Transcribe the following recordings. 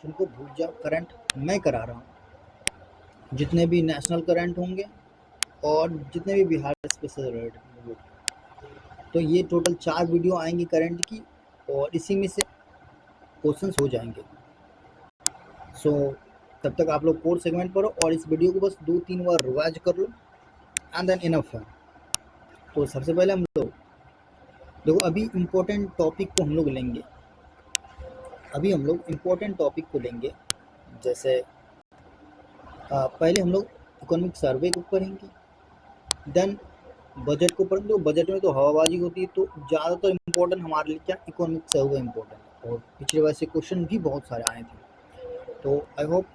उनको भूल जाओ, करंट मैं करा रहा हूँ। जितने भी नेशनल करंट होंगे और जितने भी बिहार स्पेशल रेट होंगे, तो ये टोटल 4 वीडियो आएंगी करंट की, और इसी में से क्वेश्चंस हो जाएंगे। सो तब तक आप लोग कोर सेगमेंट पढ़ो और इस वीडियो को बस 2-3 बार रिवाइज कर लो एंड देन इनफ है। तो सबसे पहले हम लोग देखो, अभी इम्पोर्टेंट टॉपिक को हम लोग लेंगे। अभी हम लोग इम्पोर्टेंट टॉपिक को लेंगे, जैसे पहले हम लोग इकोनॉमिक सर्वे को पढ़ेंगे, देन बजट को पढ़ेंगे। तो बजट में तो हवाबाजी होती है, तो ज़्यादातर इम्पोर्टेंट हमारे लिए क्या इकोनॉमिक सर्वे इम्पोर्टेंट है, और पिछले वैसे क्वेश्चन भी बहुत सारे आए थे। तो आई होप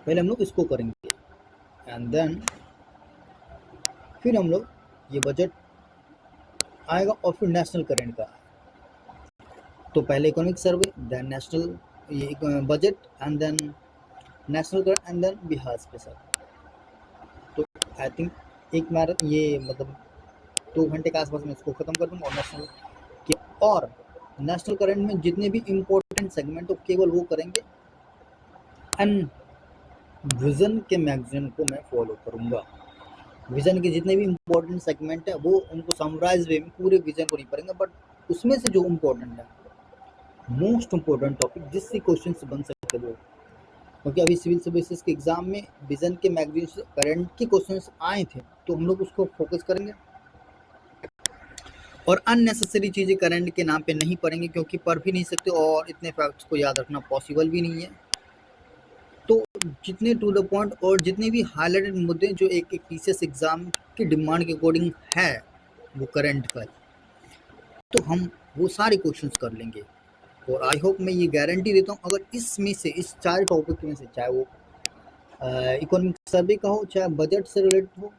पहले हम लोग इसको करेंगे एंड देन फिर हम लोग ये बजट आएगा और फिर नेशनल करंट का। तो पहले इकोनॉमिक सर्वे, देन नेशनल ये budget and then national current and then Bihar special. तो आई थिंक एक बार ये मतलब 2 घंटे के आसपास में इसको ख़त्म कर दूँगा। और नेशनल करंट में जितने भी इम्पोर्टेंट सेगमेंट तो केवल वो करेंगे, एंड विज़न के मैगजीन को मैं फॉलो करूँगा। विज़न के जितने भी इम्पोर्टेंट सेगमेंट है वो उनको समराइज वे में पूरे विज़न को नहीं पढ़ेंगे, बट उसमें से जो इम्पोर्टेंट है, मोस्ट इम्पोर्टेंट टॉपिक जिससे क्वेश्चन बन सकते वो, क्योंकि अभी सिविल सर्विसेज के एग्जाम में विज़न के मैगजीन से करंट के क्वेश्चंस आए थे, तो हम लोग उसको फोकस करेंगे। और अननेसेसरी चीज़ें करंट के नाम पे नहीं पढ़ेंगे, क्योंकि पढ़ भी नहीं सकते और इतने फैक्ट्स को याद रखना पॉसिबल भी नहीं है। तो जितने टू द पॉइंट और जितने भी हाईलाइटेड मुद्दे जो एक टीसीएस एग्ज़ाम की डिमांड के अकॉर्डिंग है वो करंट पर, तो हम वो सारे क्वेश्चंस कर लेंगे। और आई होप मैं ये गारंटी देता हूँ, अगर इसमें से इस 4 टॉपिक में से, चाहे वो इकोनॉमिक सर्वे का हो, चाहे बजट से रिलेटेड हो,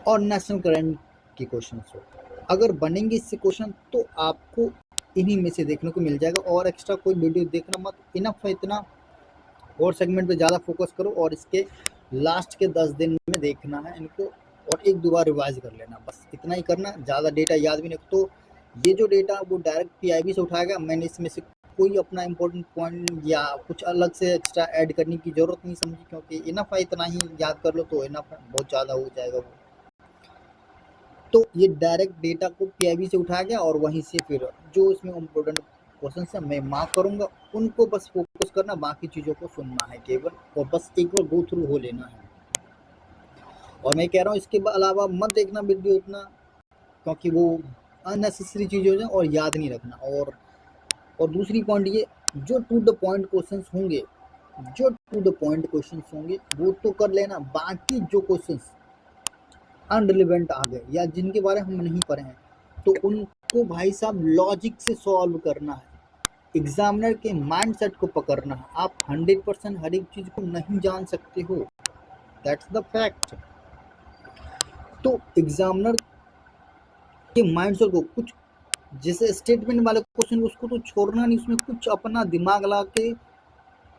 और नेशनल करंट के क्वेश्चंस हो, अगर बनेंगे इससे क्वेश्चन तो आपको इन्हीं में से देखने को मिल जाएगा। और एक्स्ट्रा कोई वीडियो देखना मत, इनफ है इतना। और सेगमेंट पे ज़्यादा फोकस करो और इसके लास्ट के 10 दिन में देखना है इनको, और 1-2 बार रिवाइज कर लेना, बस इतना ही करना। ज़्यादा डेटा याद भी नहीं। तो ये जो डेटा वो डायरेक्ट पीआईबी से उठाया गया, मैंने इसमें से कोई अपना इंपॉर्टेंट पॉइंट या कुछ अलग से एक्स्ट्रा ऐड करने की ज़रूरत नहीं समझी, क्योंकि इनफ है, इतना ही याद कर लो तो इनफ है, बहुत ज़्यादा हो जाएगा वो। तो ये डायरेक्ट डेटा को पीआईबी से उठाया गया और वहीं से फिर जो इसमें इम्पोर्टेंट क्वेश्चन है मैं मार्क करूंगा, उनको बस फोकस करना, बाकी चीज़ों को सुनना है केवल, और बस एक बार गो थ्रू हो लेना है। और मैं कह रहा हूँ इसके अलावा मत देखना वीडियो इतना, क्योंकि वो अननेसेसरी चीज़ हो जाए और याद नहीं रखना। और दूसरी पॉइंट ये, जो टू द पॉइंट क्वेश्चंस होंगे, वो तो कर लेना। बाकी जो क्वेश्चंस अनरिलेवेंट आ गए या जिनके बारे में हम नहीं पढ़े हैं, तो उनको भाई साहब लॉजिक से सॉल्व करना है, एग्जामिनर के माइंडसेट को पकड़ना है। आप 100% हर एक चीज़ को नहीं जान सकते हो, दैट्स द फैक्ट। तो एग्जामिनर के माइंडसेट को, कुछ जैसे स्टेटमेंट वाले क्वेश्चन उसको तो छोड़ना नहीं, उसमें कुछ अपना दिमाग लगा के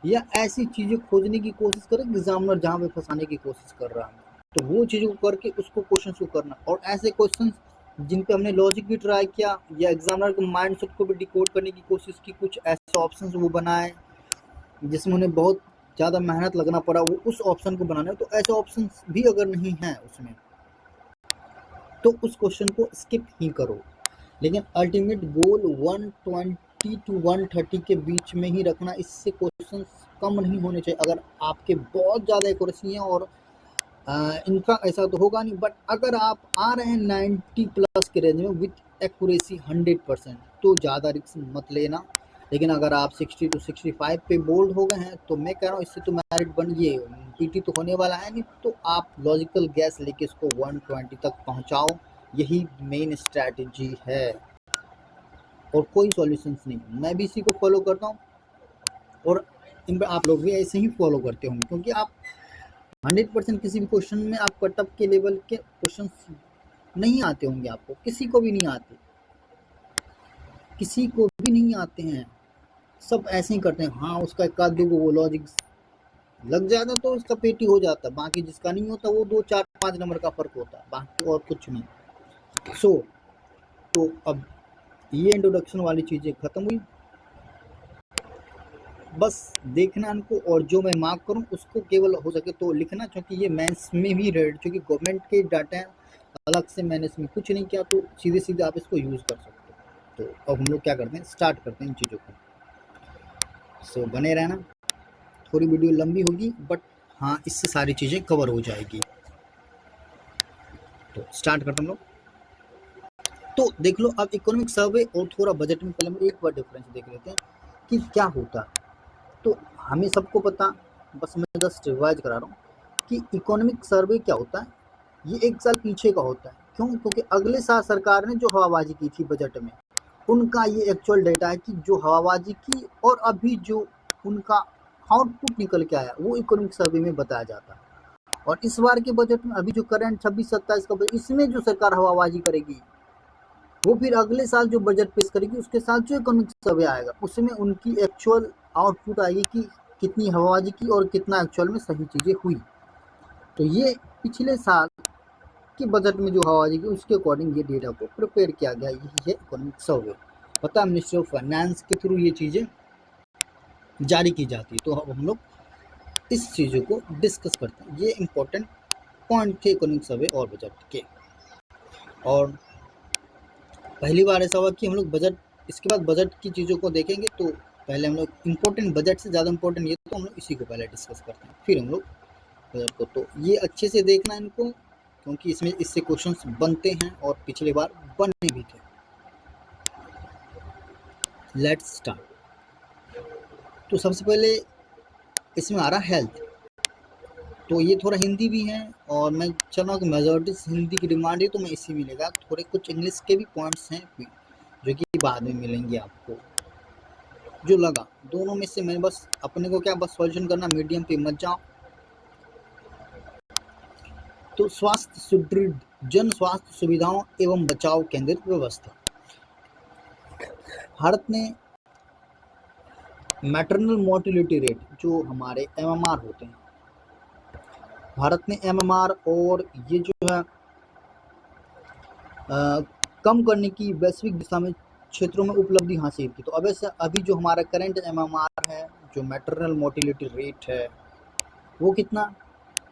या ऐसी चीज़ें खोजने की कोशिश करें एग्जामिनर जहाँ पे फंसाने की कोशिश कर रहा है, तो वो चीज़ों को करके उसको क्वेश्चन को करना। और ऐसे क्वेश्चन जिन पे हमने लॉजिक भी ट्राई किया या एग्जामिनर के माइंडसेट को भी डिकोड करने की कोशिश की, कुछ ऐसे ऑप्शन वो बनाए जिसमें उन्हें बहुत ज़्यादा मेहनत लगना पड़ा वो उस ऑप्शन को बनाने, तो ऐसे ऑप्शन भी अगर नहीं हैं उसमें, तो उस क्वेश्चन को स्किप ही करो। लेकिन अल्टीमेट गोल 120 to 130 के बीच में ही रखना, इससे क्वेश्चन कम नहीं होने चाहिए। अगर आपके बहुत ज़्यादा एक्यूरेसी है, और इनका ऐसा तो होगा नहीं, बट अगर आप आ रहे हैं 90+ के रेंज में विथ एक्यूरेसी 100%, तो ज़्यादा रिस्क मत लेना। लेकिन अगर आप 60 to 65 पे बोल्ड हो गए हैं, तो मैं कह रहा हूँ इससे तो मेरिट बन, ये पीटी तो होने वाला है नहीं, तो आप लॉजिकल गैस लेके इसको 120 तक पहुँचाओ, यही मेन स्ट्रैटेजी है और कोई सॉल्यूशंस नहीं। मैं भी इसी को फॉलो करता हूँ और इन पर आप लोग भी ऐसे ही फॉलो करते होंगे, क्योंकि आप 100% किसी भी क्वेश्चन में आप कटअप के लेवल के क्वेश्चन नहीं आते होंगे, आपको किसी को भी नहीं आते, किसी को भी नहीं आते हैं, सब ऐसे ही करते हैं। हाँ, उसका एक आध दो वो लॉजिक लग जाता तो उसका पेटी हो जाता, बाकी जिसका नहीं होता वो 2 4 5 नंबर का फर्क होता है, बाकी और कुछ नहीं। तो अब ये इंट्रोडक्शन वाली चीज़ें ख़त्म हुई, बस देखना इनको, और जो मैं मार्क करूं उसको केवल हो सके तो लिखना, क्योंकि ये मेंस में भी रेड, क्योंकि गवर्नमेंट के डाटा अलग से मैंने इसमें कुछ नहीं किया, तो सीधे सीधे आप इसको यूज़ कर सकते हो। तो अब हम लोग क्या करते हैं, स्टार्ट करते हैं इन चीज़ों को। सो बने रहना, थोड़ी वीडियो लंबी होगी बट हाँ इससे सारी चीज़ें कवर हो जाएगी। तो स्टार्ट करते हम लोग। तो देख लो अब इकोनॉमिक सर्वे और थोड़ा बजट में पहले हम एक बार डिफरेंस देख लेते हैं कि क्या होता है। तो हमें सबको पता, बस मैं जस्ट रिवाइज करा रहा हूँ कि इकोनॉमिक सर्वे क्या होता है। ये एक साल पीछे का होता है, क्यों? क्योंकि अगले साल सरकार ने जो हवाबाजी की थी बजट में, उनका ये एक्चुअल डेटा है कि जो हवाबाजी की और अभी जो उनका आउटपुट निकल के आया वो इकोनॉमिक सर्वे में बताया जाता है। और इस बार के बजट में अभी जो करंट 26-27 का बजट, इसमें जो सरकार हवाबाजी करेगी वो फिर अगले साल जो बजट पेश करेगी उसके साथ जो इकोनॉमिक सर्वे आएगा उसमें उनकी एक्चुअल आउटपुट आएगी कि कितनी हवाबाजी की और कितना एक्चुअल में सही चीज़ें हुई। तो ये पिछले साल के बजट में जो हवाबाजी की उसके अकॉर्डिंग ये डेटा को प्रिपेयर किया गया, यही है इकोनॉमिक सर्वे। पता है मिनिस्ट्री ऑफ फाइनेंस के थ्रू ये चीज़ें जारी की जाती है। तो अब हम लोग इस चीज़ों को डिस्कस करते हैं। ये इंपॉर्टेंट पॉइंट थे इकोनॉमिक सर्वे और बजट के। और पहली बार ऐसा हुआ कि हम लोग बजट, इसके बाद बजट की चीज़ों को देखेंगे। तो पहले हम लोग इम्पोर्टेंट, बजट से ज़्यादा इम्पोर्टेंट ये, तो हम लोग इसी को पहले डिस्कस करते हैं, फिर हम लोग बजट को। तो ये अच्छे से देखना इनको, क्योंकि इसमें इससे क्वेश्चंस बनते हैं और पिछली बार बने भी थे। Let's start. तो सबसे पहले इसमें आ रहा हेल्थ। तो ये थोड़ा हिंदी भी है और मैं चल रहा हूँ कि मेजॉरिटी हिंदी की डिमांड है तो मैं इसी में लेगा। थोड़े कुछ इंग्लिश के भी पॉइंट्स हैं जो कि बाद में मिलेंगे आपको, जो लगा दोनों में से। मैं बस अपने को क्या, बस सॉल्यूशन करना, मीडियम पे मत जाओ। तो स्वास्थ्य सुदृढ़, जन स्वास्थ्य सुविधाओं एवं बचाव केंद्रित व्यवस्था। भारत ने मैटरनल मोर्टिलिटी रेट, जो हमारे एमएमआर होते हैं, भारत ने एमएमआर और ये जो है कम करने की वैश्विक दिशा में क्षेत्रों में उपलब्धि हासिल की। तो अब ऐसा अभी जो हमारा करंट एमएमआर है, जो मैटरनल मोर्टिलिटी रेट है, वो कितना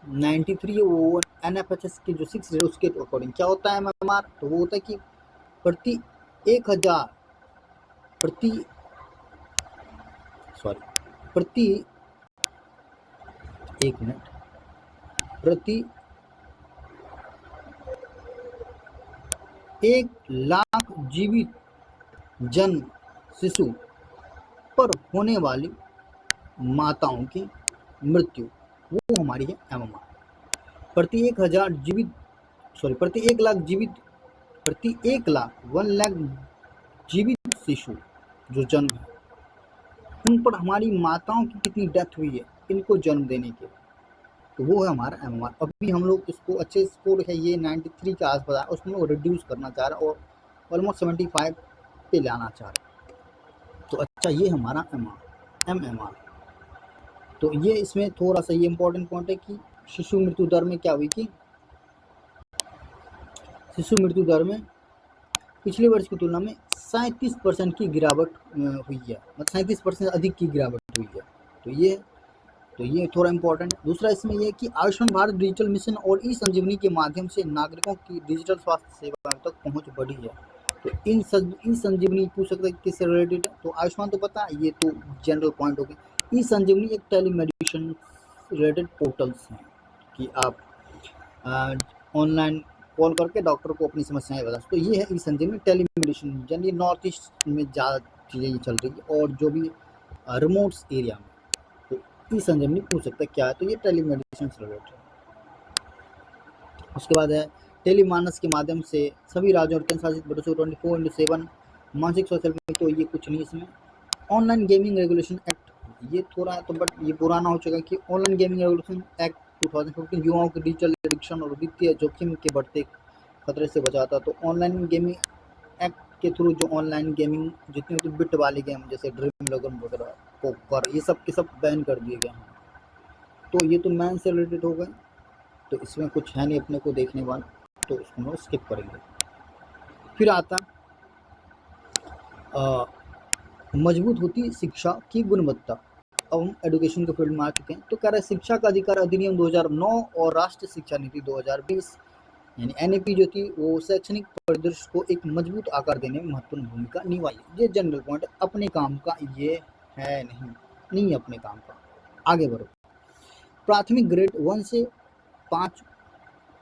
93 है। वो एनएफएचएस के जो 6 है उसके अकॉर्डिंग क्या होता है एमएमआर, तो वो होता है कि प्रति 1000 प्रति 1 मिनट, प्रति 1,00,000 जीवित जन शिशु पर होने वाली माताओं की मृत्यु, वो हमारी है एमएमआर। प्रति 1,000 जीवित, प्रति 1,00,000 जीवित, प्रति 1,00,000 जीवित शिशु जो जन्म है, उन पर हमारी माताओं की कितनी डेथ हुई है इनको जन्म देने के, तो वो है हमारा एमएमआर। अभी हम लोग इसको अच्छे स्कोर है, ये 93 के आसपास है, उसमें वो रिड्यूस करना चाह रहा है और ऑलमोस्ट 75 पे लाना चाह रहा है। तो अच्छा, ये हमारा एमएमआर। तो ये इसमें थोड़ा सा ये इंपॉर्टेंट पॉइंट है कि शिशु मृत्यु दर में क्या हुई कि शिशु मृत्यु दर में पिछले वर्ष की तुलना में 37% की गिरावट हुई है, मतलब 37% अधिक की गिरावट हुई है। तो ये थोड़ा इंपॉर्टेंट। दूसरा इसमें यह कि आयुष्मान भारत डिजिटल मिशन और ई संजीवनी के माध्यम से नागरिकों की डिजिटल स्वास्थ्य सेवाओं तक पहुंच बढ़ी है। तो ई संजीवनी पूछ सकते हैं किससे रिलेटेड है, तो आयुष्मान तो पता है, ये तो जनरल पॉइंट हो गया। ई संजीवनी एक टेलीमेडिसिन रिलेटेड पोर्टल्स हैं कि आप ऑनलाइन कॉल करके डॉक्टर को अपनी समस्याएं बता। तो ये है ई संजीवनी टेलीमेडिसिन, यानी नॉर्थ ईस्ट में ज़्यादा चीज़ें चल रही है और जो भी रिमोट्स एरिया में, तो ई संजीवनी पूछ सकता है क्या है, तो ये टेलीमेडिसिन से रिलेटेड। उसके बाद है टेलीमानस के माध्यम से सभी राज्यों और केंद्र शासित प्रदेशों 24/7 मानसिक स्वास्थ्य में। तो ये कुछ नहीं इसमें। ऑनलाइन गेमिंग रेगुलेशन एक्ट, ये थोड़ा तो बट ये पुराना हो चुका है कि ऑनलाइन गेमिंग रेगुलेशन एक्ट 2015 युवाओं के डिजिटल एडिक्शन और वित्तीय जोखिम के बढ़ते खतरे से बचाता। तो ऑनलाइन गेमिंग एक्ट के थ्रू जो ऑनलाइन गेमिंग जितने भी बिट वाले गेम जैसे ड्रीम इलेवन वगैरह, पोकर, ये सब के सब बैन कर दिए गए हैं। तो ये तो मैन से रिलेटेड हो गए, तो इसमें कुछ है नहीं अपने को देखने वाला, तो इसको हम स्किप करेंगे। फिर आता मजबूत होती शिक्षा की गुणवत्ता। अब हम एजुकेशन के फील्ड में आ चुके हैं। तो कह रहे हैं शिक्षा का अधिकार अधिनियम 2009 और राष्ट्रीय शिक्षा नीति 2020 यानी एनईपी जो थी वो शैक्षणिक परिदृश्य को एक मजबूत आकार देने में महत्वपूर्ण भूमिका निभाई। ये जनरल पॉइंट अपने काम का ये है, नहीं अपने काम का। आगे बढ़ो। प्राथमिक ग्रेड 1 से 5,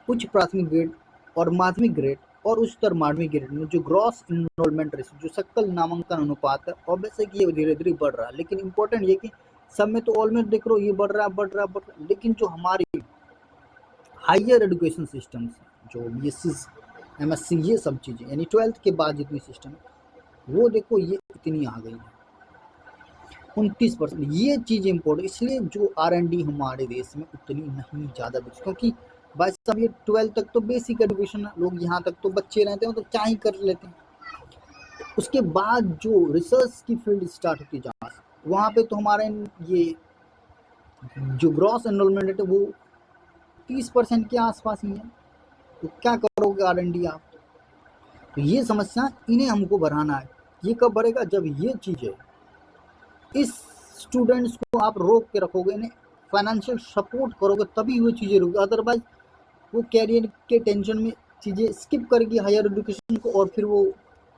उच्च प्राथमिक ग्रेड और माध्यमिक ग्रेड और उच्चतर माध्यमिक ग्रेड में जो ग्रॉस इनरोलमेंट रेशियो जो सकल नामांकन अनुपात है, ऑब्वियसली कि ये धीरे धीरे बढ़ रहा है, लेकिन इंपॉर्टेंट ये कि सब में तो ऑलमोस्ट देख रहे हो ये बढ़ रहा है, लेकिन जो हमारी हायर एजुकेशन सिस्टम जो बीएससी एमएससी ये सब चीज़ें यानी 12th के बाद जितनी सिस्टम वो देखो ये इतनी आ गई है 29%। ये चीज़ इम्पोर्टेंट, इसलिए जो R&D हमारे देश में उतनी नहीं ज़्यादा बिकती, क्योंकि भाई साहब ये 12th तक तो बेसिक एजुकेशन लोग यहाँ तक तो बच्चे रहते हैं तो क्या ही कर लेते हैं। उसके बाद जो रिसर्च की फील्ड स्टार्ट होती है वहाँ पे तो हमारे ये जो ग्रॉस एनरोलमेंट है वो 30% के आसपास ही है। तो क्या करोगे R&D आप? तो ये समस्या इन्हें हमको बढ़ाना है। ये कब बढ़ेगा? जब ये चीज़ें इस स्टूडेंट्स को आप रोक के रखोगे, इन्हें फाइनेंशियल सपोर्ट करोगे तभी वो चीज़ें रुकेगी, अदरवाइज वो कैरियर के टेंशन में चीज़ें स्किप करेगी हायर एजुकेशन को और फिर वो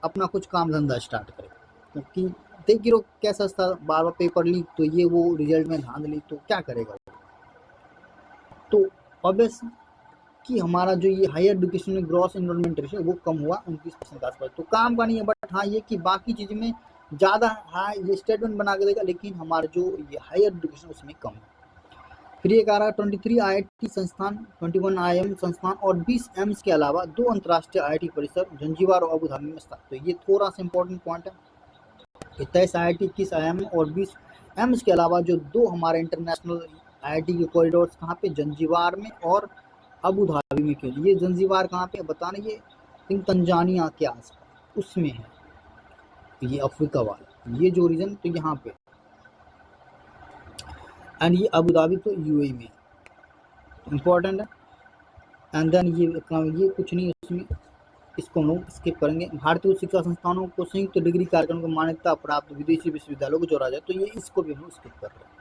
अपना कुछ काम धंधा स्टार्ट करेगा। क्योंकि देख गिरो कैसा था बार बार पेपर लीक, तो ये वो रिजल्ट में धांधली, तो क्या करेगा? तो ऑब्वियस कि हमारा जो ये हायर एजुकेशन में ग्रॉस एनरोलमेंट रेशियो वो कम हुआ 29% के आसपास। तो काम का नहीं है, बट हाँ ये कि बाकी चीज़ में ज़्यादा हाँ ये स्टेटमेंट बना के देगा, लेकिन हमारा जो ये हायर एजुकेशन उसमें कम है। फिर ये कह रहा है 23 IIT संस्थान, 21 IIM संस्थान और 20 एम्स के अलावा 2 अंतर्राष्ट्रीय IIT परिसर जंजीबार और अबू धाबी में स्थापित। तो ये थोड़ा सा इंपॉर्टेंट पॉइंट है। 23 IIT, 21 IIM और 20 एम्स के अलावा जो 2 हमारे इंटरनेशनल IIT के कॉरिडोर्स कहाँ पे? जंजीबार में और अबू धाबी में। क्यों ये जंजीबार कहाँ पे बताना? ये तंजानिया के आसपास उसमें है, ये अफ्रीका वाला ये जो रीजन, तो यहाँ पे। एंड ये अबू धाबी तो UAE में इम्पोर्टेंट है। एंड देन ये कुछ नहीं उसमें, इसको हम लोग स्किप करेंगे। भारतीय उच्च शिक्षा संस्थानों को संयुक्त डिग्री कार्यक्रम को मान्यता प्राप्त विदेशी विश्वविद्यालयों को जोड़ा जाए, तो ये इसको भी हम लोग स्किप कर रहे हैं।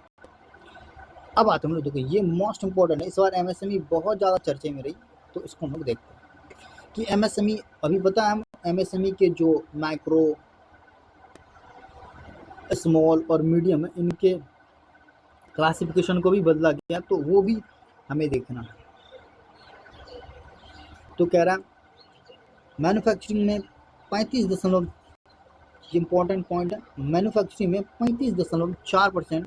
अब आते हम लोग देखो ये मोस्ट इंपॉर्टेंट है, इस बार MSME बहुत ज़्यादा चर्चे में रही, तो इसको हम लोग देखते हैं कि MSME अभी बताया हम MSME के जो माइक्रो, स्मॉल और मीडियम है इनके क्लासिफिकेशन को भी बदला गया, तो वो भी हमें देखना है। तो कह रहा है मैन्युफैक्चरिंग में 35 इंपॉर्टेंट पॉइंट है, मैन्युफैक्चरिंग में 35.4%,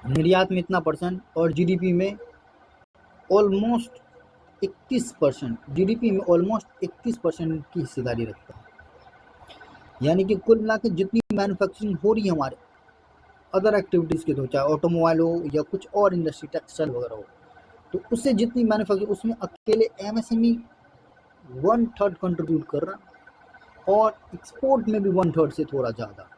निर्यात में इतना परसेंट और GDP में ऑलमोस्ट 31%, GDP में ऑलमोस्ट 31% की हिस्सेदारी रखता है। यानी कि कुल मिला के जितनी मैन्युफैक्चरिंग हो रही है हमारे अदर एक्टिविटीज़ के, तो चाहे ऑटोमोबाइल हो या कुछ और इंडस्ट्री टेक्सटाइल वगैरह हो, तो उससे जितनी मैन्युफैक्चरिंग उसमें अकेले MSME 1/3 कंट्रीब्यूट कर रहा और एक्सपोर्ट में भी 1/3 से थोड़ा ज़्यादा,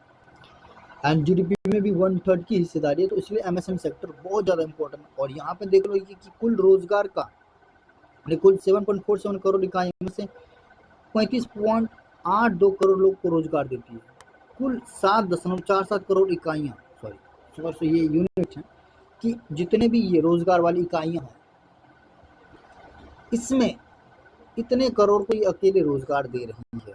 एंड GDP में भी 1/3 की हिस्सेदारी है। तो इसलिए MSME सेक्टर बहुत ज़्यादा इंपॉर्टेंट है। और यहाँ पे देख लो कि कुल रोजगार का कुल 7.47 करोड़ इकाइयों में से 35.82 करोड़ लोग को रोजगार देती है। कुल 7.47 करोड़ इकाइयाँ, सॉरी ये यूनिट है कि जितने भी ये रोजगार वाली इकाइयाँ हैं इसमें इतने करोड़ को ये अकेले रोजगार दे रही है।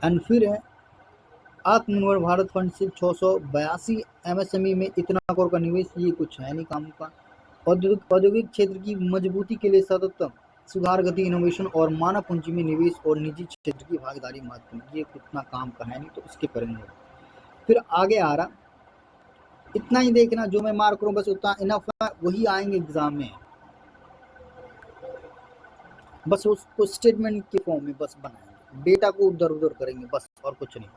एंड फिर है आत्मनिर्भर भारत फंड से 682 MSME में इतना करोड़ का निवेश, ये कुछ है नहीं काम का। औद्योगिक क्षेत्र की मजबूती के लिए सतत सुधार, गति, इनोवेशन और मानव पूंजी में निवेश और निजी क्षेत्र की भागीदारी महत्वपूर्ण, ये कितना काम का है नहीं, तो इसके करेंगे। फिर आगे आ रहा, इतना ही देखना जो मैं मार्क करूँ बस उतना इनफ है, वही आएंगे एग्जाम में, बस उसको स्टेटमेंट के फॉर्म में बस बनाएंगे, डेटा को उधर उधर करेंगे बस, और कुछ नहीं।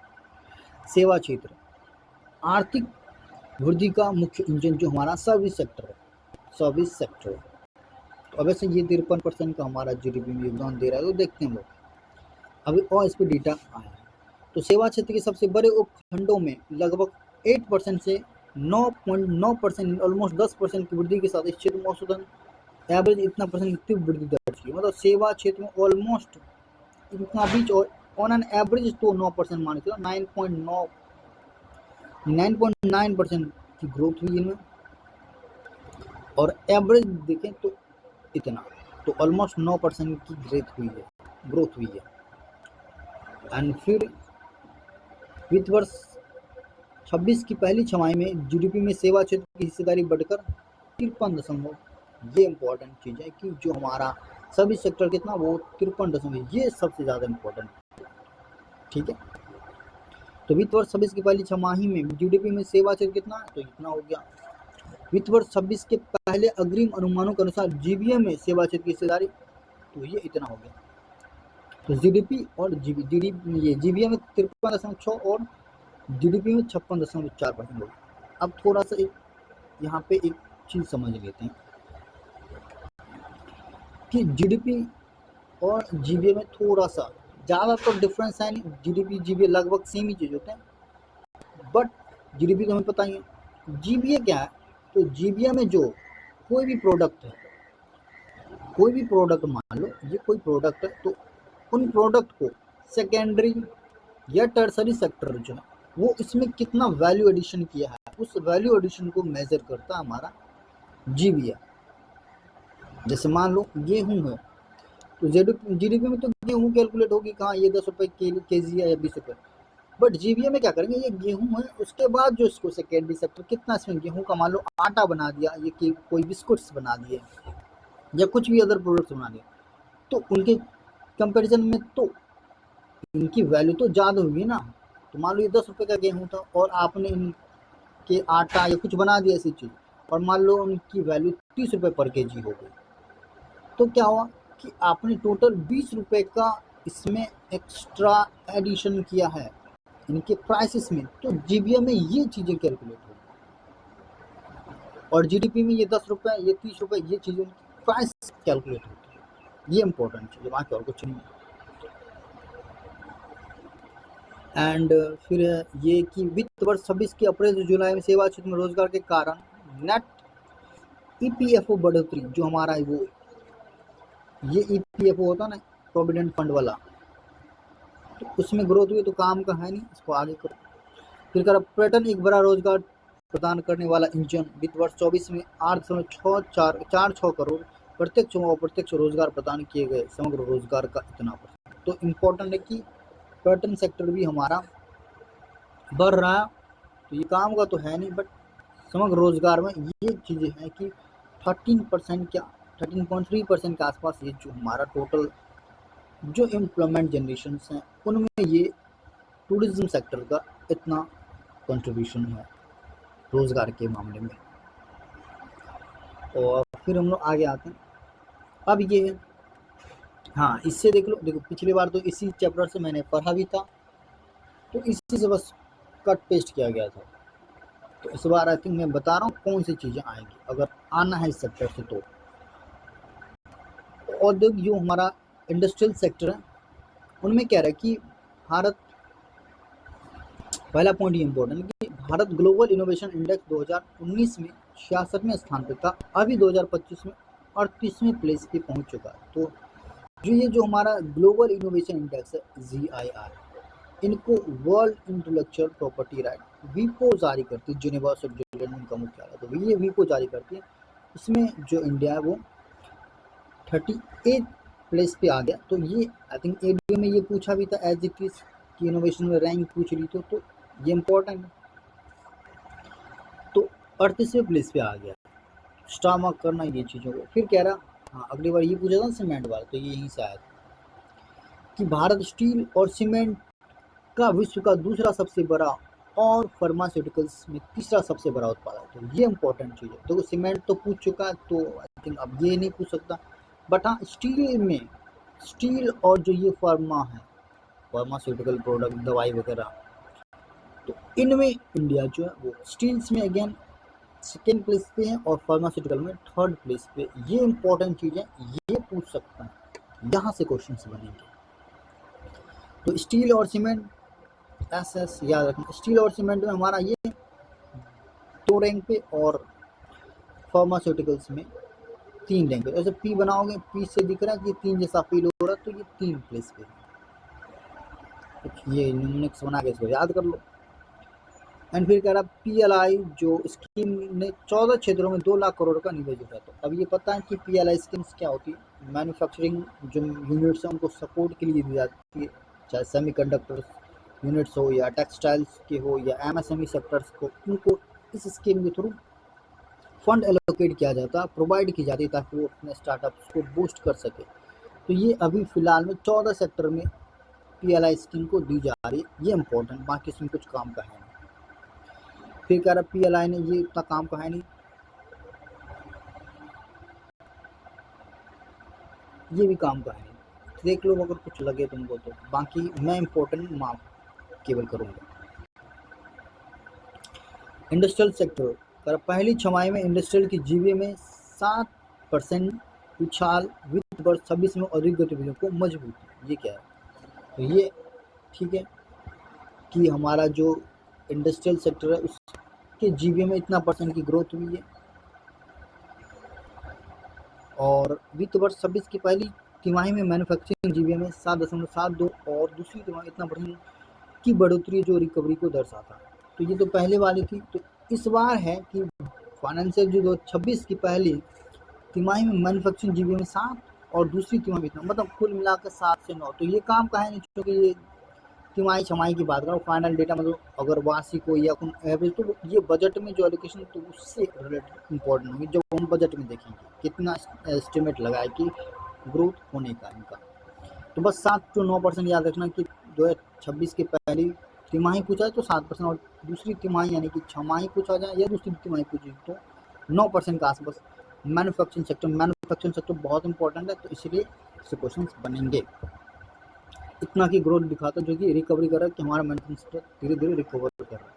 सेवा क्षेत्र आर्थिक वृद्धि का मुख्य इंजन जो हमारा सर्विस सेक्टर है, सर्विस सेक्टर। तो वैसे ये 53% का हमारा GDP में योगदान दे रहा है। तो देखते हैं लोग अभी और इस पर डेटा आया है। तो सेवा क्षेत्र के सबसे बड़े उपखंडों में लगभग 8% से 9.9%, ऑलमोस्ट 10% की वृद्धि के साथ इस क्षेत्र में औसतन एवरेज इतना परसेंट की वृद्धि दर्ज की। मतलब सेवा क्षेत्र में ऑलमोस्ट इतना बीच, और ऑन एन एवरेज तो 9% माने चलो, 9.9 9.9% की ग्रोथ हुई इनमें, और एवरेज देखें तो इतना, तो ऑलमोस्ट 9% की ग्रोथ हुई है। एंड फिर वित्त वर्ष 26 की पहली छमाही में जीडीपी में सेवा क्षेत्र की हिस्सेदारी बढ़कर 53 ये इंपॉर्टेंट चीज़ है कि जो हमारा सभी सेक्टर कितना, वो 53, ये सबसे ज़्यादा इम्पोर्टेंट, ठीक है। तो वित्त वर्ष 26 की पहली छमाही में जीडीपी में सेवा क्षेत्र कितना, तो इतना हो गया। वित्त वर्ष 26 के पहले अग्रिम अनुमानों के अनुसार जीबीएम में सेवा क्षेत्र की हिस्सेदारी, तो ये इतना हो गया। तो जीडीपी और ये जीबीएम में 53.6 और जीडीपी में 56.4% हो गया। अब थोड़ा सा यहाँ पे एक चीज़ समझ लेते हैं कि जीडीपी और जीबीए में थोड़ा सा ज़्यादा तो डिफरेंस है नहीं, जीडीपी जीबीए लगभग सेम ही चीज़ होते हैं, बट जीडीपी तो हमें पता ही है। जीबीए क्या है, तो जीबीए में जो कोई भी प्रोडक्ट है, कोई भी प्रोडक्ट मान लो ये कोई प्रोडक्ट है, तो उन प्रोडक्ट को सेकेंडरी या टर्सरी सेक्टर जो है वो इसमें कितना वैल्यू एडिशन किया है, उस वैल्यू एडिशन को मेजर करता है हमारा जीबीए। जैसे मान लो गेहूँ है, तो जीडीपी में तो गेहूँ कैलकुलेट होगी कहाँ, ये 10 रुपये केजी है या 20 रुपये, बट जीबीए में क्या करेंगे, ये गेहूँ है, उसके बाद जो इसको सेकेंडरी सेक्टर कितना इसमें गेहूँ का मान लो आटा बना दिया, ये कोई बिस्कुट्स बना दिए या कुछ भी अदर प्रोडक्ट्स बना दिए, तो उनके कंपैरिजन में तो इनकी वैल्यू तो ज़्यादा होगी ना। तो मान लो ये 10 रुपये का गेहूँ था और आपने इनके आटा या कुछ बना दिया ऐसी चीज़, और मान लो उनकी वैल्यू 30 रुपये पर केजी हो गई, तो क्या हुआ कि आपने टोटल 20 रुपये का इसमें एक्स्ट्रा एडिशन किया है इनके प्राइसेस में, तो जीबीए में ये चीज़ें कैलकुलेट होगी, और जीडीपी में ये 10 रुपये, ये 30 रुपये, ये चीज़ें प्राइस कैलकुलेट होती है। ये इंपॉर्टेंट चीज़ है, बाकी और कुछ नहीं। एंड फिर ये कि वित्त वर्ष 26 की अप्रैल से जुलाई में सेवा क्षेत्र में रोजगार के कारण नेट ईपीएफओ बढ़ोतरी, जो हमारा वो ये ईपीएफओ होता ना, प्रोविडेंट फंड वाला, तो उसमें ग्रोथ हुई, तो काम का है नहीं, इसको आगे करो। फिर कर पर्यटन एक बड़ा रोजगार प्रदान करने वाला इंजन, वित्त वर्ष 24 में 8.46 करोड़ प्रत्यक्ष व अप्रत्यक्ष रोजगार प्रदान किए गए, समग्र रोजगार का इतना %। तो इम्पोर्टेंट है कि पर्यटन सेक्टर भी हमारा बढ़ रहा है, तो ये काम का तो है नहीं, बट समग्र रोजगार में ये चीज़ें हैं कि 13% क्या 13.3% के आसपास ये जो हमारा टोटल जो एम्प्लॉयमेंट जनरेशन हैं उनमें ये टूरिज्म सेक्टर का इतना कंट्रीब्यूशन है रोज़गार के मामले में। और फिर हम लोग आगे आते हैं। अब ये है, हाँ इससे देख लो, देखो पिछली बार तो इसी चैप्टर से मैंने पढ़ा भी था, तो इसी से बस कट पेस्ट किया गया था, तो इस बार आई थिंक मैं बता रहा हूँ कौन सी चीज़ें आएंगी अगर आना है इस सेक्टर से। तो औद्योगिक जो हमारा इंडस्ट्रियल सेक्टर है उनमें क्या रहा कि भारत, पहला पॉइंट ये इम्पोर्टेंट कि भारत ग्लोबल इनोवेशन इंडेक्स 2019 में 66वें स्थान पर था, अभी 2025 में 38वें प्लेस पे पहुंच चुका है। तो ये जो हमारा ग्लोबल इनोवेशन इंडेक्स है GIR, इनको वर्ल्ड इंटेलेक्चुअल प्रॉपर्टी राइट वीपो जारी करती है, जिनेवा स्विट्जरलैंड का मुख्यालय, तो ये वीपो जारी करती है। इसमें जो इंडिया है वो 38 प्लेस पे आ गया। तो ये आई थिंक एडीए में ये पूछा भी था एज इट इज की इनोवेशन में रैंक पूछ रही तो ये इम्पोर्टेंट है। तो 38वें प्लेस पे आ गया, स्टार मार्क करना ये चीज़ों को। फिर कह रहा, हाँ अगली बार ये पूछा था सीमेंट वाला, तो ये यहीं से आया था कि भारत स्टील और सीमेंट का विश्व का दूसरा सबसे बड़ा और फार्मास्यूटिकल्स में तीसरा सबसे बड़ा उत्पादक। तो ये इंपॉर्टेंट चीज़ है। देखो सीमेंट तो पूछ चुका है, तो आई थिंक अब ये नहीं पूछ सकता, बट हाँ स्टील में, स्टील और जो ये फार्मा है, फार्मास्यूटिकल प्रोडक्ट, दवाई वगैरह, तो इनमें इंडिया जो है वो स्टील्स में अगेन सेकेंड प्लेस पे है और फार्मास्यूटिकल में थर्ड प्लेस पे। ये इंपॉर्टेंट चीज़ है, ये पूछ सकता है, यहाँ से क्वेश्चन बनेंगे। तो स्टील और सीमेंट एस याद रखना, स्टील और सीमेंट में हमारा ये 2 रैंक पे और फार्मास्यूटिकल्स में 3 रैंक पे। ऐसे पी बनाओगे, पी से दिख रहा है कि 3 जैसा फील हो रहा है, तो ये 3 प्लेस पे। ये न्यूमेरिक्स बना के इसको याद कर लो। एंड फिर कह रहा PLI जो स्कीम ने 14 क्षेत्रों में 2 लाख करोड़ का निवेश जुटा। तो अब ये पता है कि PLI स्कीम्स क्या होती है। मैन्युफैक्चरिंग जो यूनिट्स हैं उनको सपोर्ट के लिए दी जाती है, चाहे सेमीकंडक्टर्स यूनिट्स हो या टेक्सटाइल्स के हो या MSME सेक्टर्स को, उनको इस स्कीम के थ्रू फंड एलोकेट किया जाता, प्रोवाइड की जाती ताकि वो अपने स्टार्टअप्स को बूस्ट कर सके। तो ये अभी फ़िलहाल में 14 सेक्टर में PLI स्कीम को दी जा रही है। ये इम्पोर्टेंट, बाकी इसमें कुछ काम का है नहीं। फिर कह रहा PLI ने ये इतना काम का है नहीं, ये भी काम का है नहीं। देख लो अगर कुछ लगे तुमको तो, बाकी मैं इम्पोर्टेंट मार्क केवल करूँगा। इंडस्ट्रियल सेक्टर कर पहली छमाही में इंडस्ट्रियल की जीवीए में 7% उछाल, वित्त वर्ष 26 में औद्योगिक गतिविधियों को मजबूती। ये क्या है? तो ये ठीक है कि हमारा जो इंडस्ट्रियल सेक्टर है उसके जीवीए में इतना % की ग्रोथ हुई है, और वित्त वर्ष 26 की पहली तिमाही में मैन्युफैक्चरिंग जीवीए में 7.72 और दूसरी तिमाही इतना % की बढ़ोतरी जो रिकवरी को दर्शाता है। तो ये तो पहले वाली थी। तो इस बार है कि फाइनेंशियल जो 2026 की पहली तिमाही में मैन्युफैक्चरिंग जीवीए में 7 और दूसरी तिमाही में इतना, मतलब कुल मिलाकर 7 से 9। तो ये काम का है नहीं, क्योंकि ये तिमाही छमाही की बात करो, फाइनल डेटा मतलब अगर वार्षिक हो या एवरेज, तो ये बजट में जो एलोकेशन तो उससे रिलेटेड इंपॉर्टेंट होगी, जब हम बजट में देखेंगे कितना एस्टिमेट लगाए कि ग्रोथ होने का इनका। तो बस 7 से 9% याद रखना कि 2026 की पहली तिमाही पूछा है तो 7%, और दूसरी तिमाही यानी कि छमाही पूछा जाए या दूसरी तिमाही पूछी तो 9% का आसपास मैन्युफैक्चरिंग सेक्टर बहुत इंपॉर्टेंट है, तो इसलिए इससे क्वेश्चन बनेंगे। इतना की ग्रोथ दिखाता जो कि रिकवरी कर रहा है, कि हमारा मैन्युफैक्चरिंग सेक्टर धीरे धीरे रिकवर कर रहा है।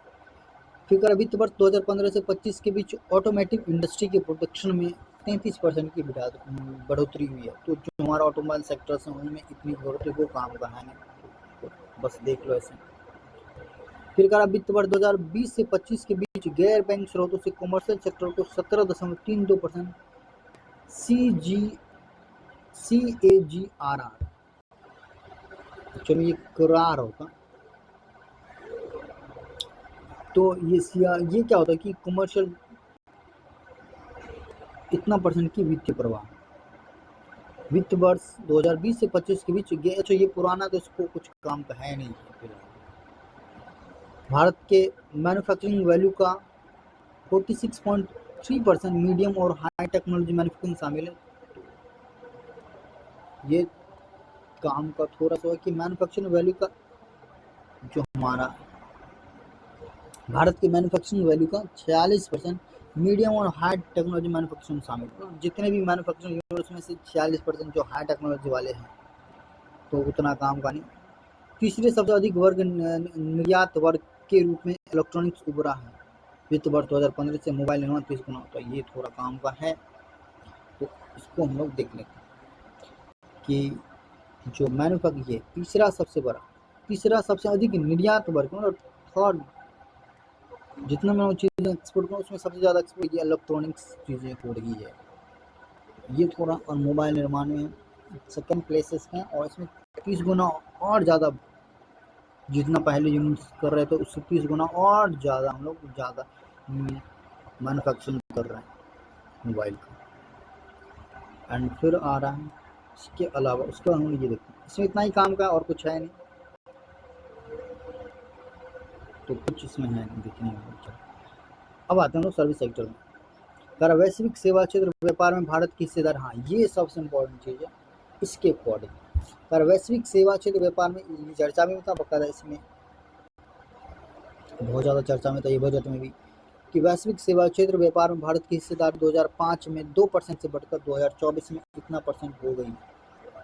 फिर वित्त वर्ष 2015 से 25 के बीच ऑटोमेटिव इंडस्ट्री के प्रोडक्शन में 33% की बढ़ोतरी हुई है। तो जो हमारा ऑटोमोबाइल सेक्टर है उनमें इतनी बढ़ोतरी वो काम का है नहीं, तो बस देख लो ऐसे। फिर वित्त वर्ष 2020 से 25 के बीच गैर बैंक स्रोतों से कमर्शियल सेक्टर को 17.32% CAGR, चलो ये करार होता। तो ये क्या होता है कि कमर्शियल इतना % की वित्तीय प्रवाह वित्त वर्ष 2020 से 25 के बीच। अच्छा ये पुराना तो इसको कुछ काम का है नहीं है। भारत के मैन्युफैक्चरिंग वैल्यू का 46.3% मीडियम और हाई टेक्नोलॉजी मैन्युफैक्चरिंग शामिल है। ये काम का थोड़ा सा है कि मैन्युफैक्चरिंग वैल्यू का जो हमारा भारत की मैन्युफैक्चरिंग वैल्यू का 46% मीडियम और हाई टेक्नोलॉजी मैन्युफैक्चरिंग शामिल है। जितने भी मैन्युफैक्चरिंग यूनिट्स में से 46% जो हाई टेक्नोलॉजी वाले हैं, तो उतना काम का नहीं। तीसरे सबसे अधिक वर्ग निर्यात वर्ग के रूप में इलेक्ट्रॉनिक्स उभरा है। वित्त वर्ष 2015 से मोबाइल निर्माण 30 गुना होता है। ये थोड़ा काम का है, तो इसको हम लोग देख लेते हैं कि जो मैन्युफैक्चरिंग ये तीसरा सबसे अधिक निर्यात वर्ग, मतलब थर्ड, जितना मैं चीज़ें एक्सपोर्ट करूँ उसमें सबसे ज़्यादा एक्सपोर्ट ये इलेक्ट्रॉनिक्स चीज़ें हो रही है। ये थोड़ा, और मोबाइल निर्माण में सेकेंड प्लेसेस हैं, और इसमें 30 गुना और ज़्यादा, जितना पहले यूनिट्स कर रहे थे उससे 30 गुना और ज़्यादा हम लोग ज़्यादा मैन्युफैक्चरिंग कर रहे हैं मोबाइल का। एंड फिर आ रहा है इसके अलावा, उसके बाद हम ये देखते हैं इसमें इतना ही काम का और कुछ है नहीं, तो कुछ इसमें है नहीं दिखने में। अब आते हैं लोग सर्विस सेक्टर में। वैश्विक सेवा क्षेत्र व्यापार में भारत की हिस्सेदार, हाँ ये सबसे इम्पोर्टेंट चीज़ है। इसके अकॉर्डिंग वैश्विक सेवा क्षेत्र व्यापार में चर्चा में था, बकायदा इसमें बहुत ज़्यादा चर्चा में था ये बजट में भी, कि वैश्विक सेवा क्षेत्र व्यापार में भारत की हिस्सेदारी 2005 में 2% से बढ़कर 2024 में इतना % हो गई।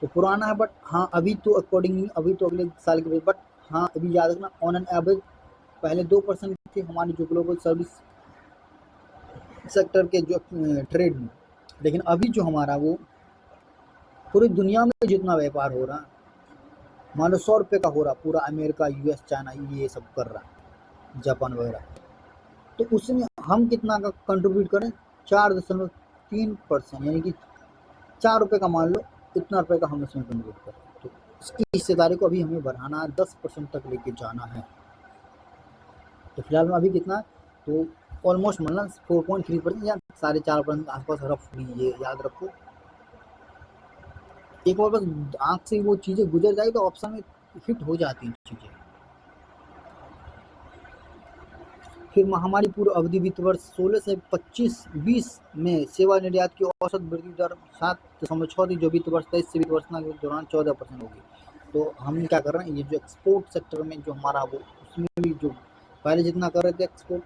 तो पुराना है, बट हाँ अभी तो अकॉर्डिंगली अभी तो अगले साल के, बट हाँ अभी याद रखना ऑन एन एवरेज पहले 2% थे हमारी जो ग्लोबल सर्विस सेक्टर के जो ट्रेड में, लेकिन अभी जो हमारा वो पूरी दुनिया में जितना व्यापार हो रहा, मान लो 100 रुपये का हो रहा, पूरा अमेरिका, US, चाइना ये सब कर रहा है, जापान वगैरह, तो उसमें हम कितना का कंट्रीब्यूट करें? 4.3%, यानी कि 4 रुपये का मान लो, इतना रुपये का हम इसमें कंट्रीब्यूट करें। तो इसकी हिस्सेदारी को अभी हमें बढ़ाना है, 10% तक लेके जाना है। तो फिलहाल में अभी कितना, तो ऑलमोस्ट मतलब 4.3% या 4.5% के आसपास रफ हुई, ये याद रखो। एक बार बस आँख से वो चीज़ें गुजर जाए तो ऑप्शन में हिट हो जाती हैं चीज़ें। फिर महामारी पूर्व अवधि वित्त वर्ष 16 से 25-20 में सेवा निर्यात की औसत वृद्धि दर 7.6 थी, जो वित्त वर्ष 23 से वित्त वर्ष के दौरान 14% होगी। तो हम क्या कर रहे हैं, ये जो एक्सपोर्ट सेक्टर में जो हमारा वो, उसमें भी जो पहले जितना कर रहे थे एक्सपोर्ट,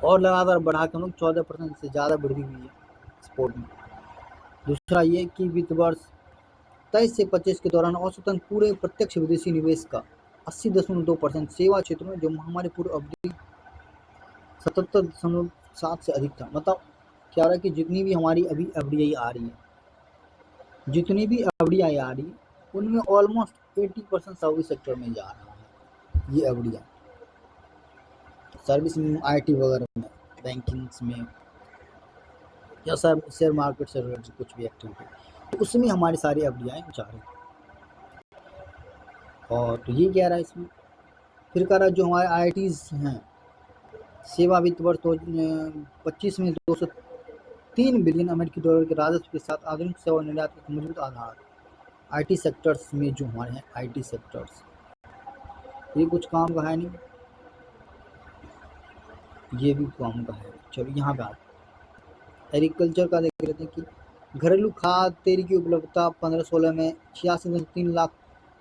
और लगातार बढ़ा के हम लोग 14% से ज़्यादा वृद्धि हुई है एक्सपोर्ट में। दूसरा ये कि वित्त वर्ष 23 से 25 के दौरान औसतन पूरे प्रत्यक्ष विदेशी निवेश का 80.2% सेवा क्षेत्र में, जो महामारी पूर्व अवधि 77.7 से अधिक था। मतलब क्या रहा है कि जितनी भी हमारी अभी एफडीआई आ रही है, उनमें ऑलमोस्ट 80% सर्विस सेक्टर में जा रहा है ये एफडीआई, सर्विस में, आईटी वगैरह में, बैंकिंग्स में, या शेयर मार्केट से रिलेटेड कुछ भी एक्टिविटी, तो उसमें हमारी सारी एफडीआई जा रही है। और तो ये कह रहा है इसमें। फिर कह रहा है जो हमारे आईटीज हैं, सेवा वित्त वर्ष 25 में 203 बिलियन अमेरिकी डॉलर के राजस्व के साथ आधुनिक सेवा निर्यात का मजबूत आधार। आईटी सेक्टर्स में जो हमारे हैं आईटी सेक्टर्स, ये कुछ काम का है नहीं, ये भी काम का है। चलो यहाँ पे आते, एग्रीकल्चर का देख लेते हैं कि घरेलू खाद तेल की उपलब्धता 15-16 में 86.3 लाख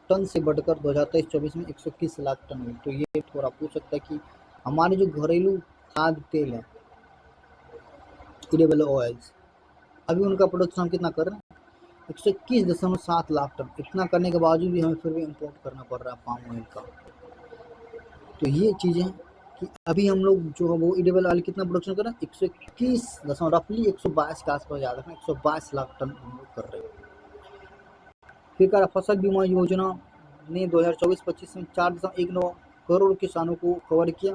टन से बढ़कर 2023-24 में 121 लाख टन हुई। तो ये थोड़ा पूछ सकता है कि हमारे जो घरेलू खाद तेल है, एडिबल ऑयल्स, अभी उनका प्रोडक्शन हम कितना कर रहे हैं, 121.7 लाख टन। इतना करने के बावजूद भी हमें फिर भी इम्पोर्ट करना पड़ रहा है पाम ऑयल का। तो ये चीज़ें कि अभी हम लोग जो है वो एडिबल ऑयल कितना प्रोडक्शन कर रहे हैं, 121 रफली 122 के आसपास याद रखना, 122 लाख टन हम लोग कर रहे हैं। फिर कहा फसल बीमा योजना ने 2024-25 में 4.19 करोड़ किसानों को कवर किया,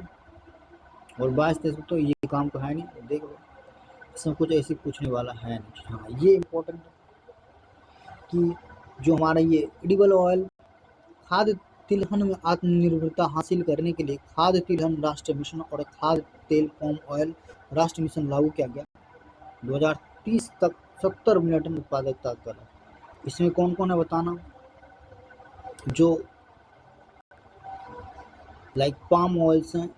और 22-23 तो ये काम तो है नहीं, देख लो इसमें कुछ ऐसी पूछने वाला है नहीं। हाँ ये इम्पोर्टेंट है कि जो हमारा ये एडिबल ऑयल, खाद्य तिलहन में आत्मनिर्भरता हासिल करने के लिए खाद्य तिलहन राष्ट्रीय मिशन और खाद्य तेल पाम ऑयल राष्ट्रीय मिशन लागू किया गया। 2030 तक 70 मिलियन टन उत्पादकता कर। इसमें कौन कौन है बताना, जो लाइक पाम ऑयल्स हैं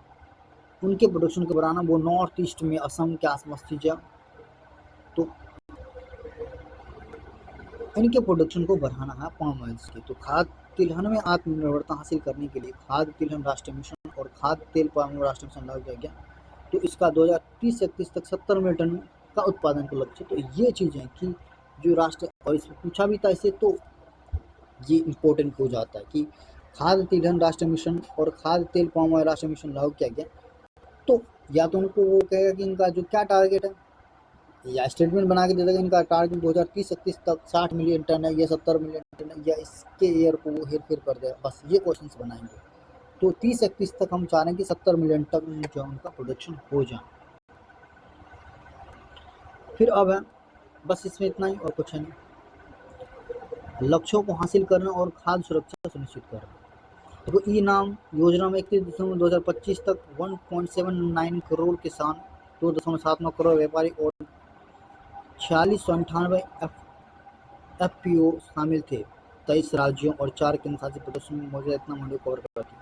उनके प्रोडक्शन को बढ़ाना, वो नॉर्थ ईस्ट में असम के आसपास चीज़ें, तो इनके प्रोडक्शन को बढ़ाना है पाम ऑयल्स के। तो खाद्य तिलहन में आत्मनिर्भरता हासिल करने के लिए खाद्य तिलहन राष्ट्रीय मिशन और खाद्य तेल पाम ऑयल राष्ट्रीय मिशन लागू किया गया। तो इसका 2030-31 तक 70 मिलियन टन का उत्पादन का लक्ष्य। तो ये चीज़ें कि जो राष्ट्र, और इसमें पूछा भी था इसे, तो ये इम्पोर्टेंट हो जाता है कि खाद्य तिलहन राष्ट्रीय मिशन और खाद्य तेल पाम ऑयल राष्ट्रीय मिशन लागू किया गया। तो या तो उनको वो कहेगा कि इनका जो क्या टारगेट है, या स्टेटमेंट बना के दे देगा इनका टारगेट 2030-31 तक 60 मिलियन टन है या 70 मिलियन टन है, या इसके ईयर को वो हेर फेर कर देगा, बस ये क्वेश्चंस बनाएंगे। तो 30-31 तक हम चाह रहे हैं कि 70 मिलियन टन जो उनका प्रोडक्शन हो जाए। फिर अब है बस इसमें इतना ही और कुछ नहीं, लक्ष्यों को हासिल करना और खाद्य सुरक्षा सुनिश्चित करना। देखो ई नाम योजना में 31 दिसंबर 2025 तक 1.79 करोड़ किसान, 2.79 करोड़ व्यापारी और 4698 FPO शामिल थे। 23 राज्यों और 4 केंद्र शासित प्रदेशों में मौजूद इतना मंडी कवर करती।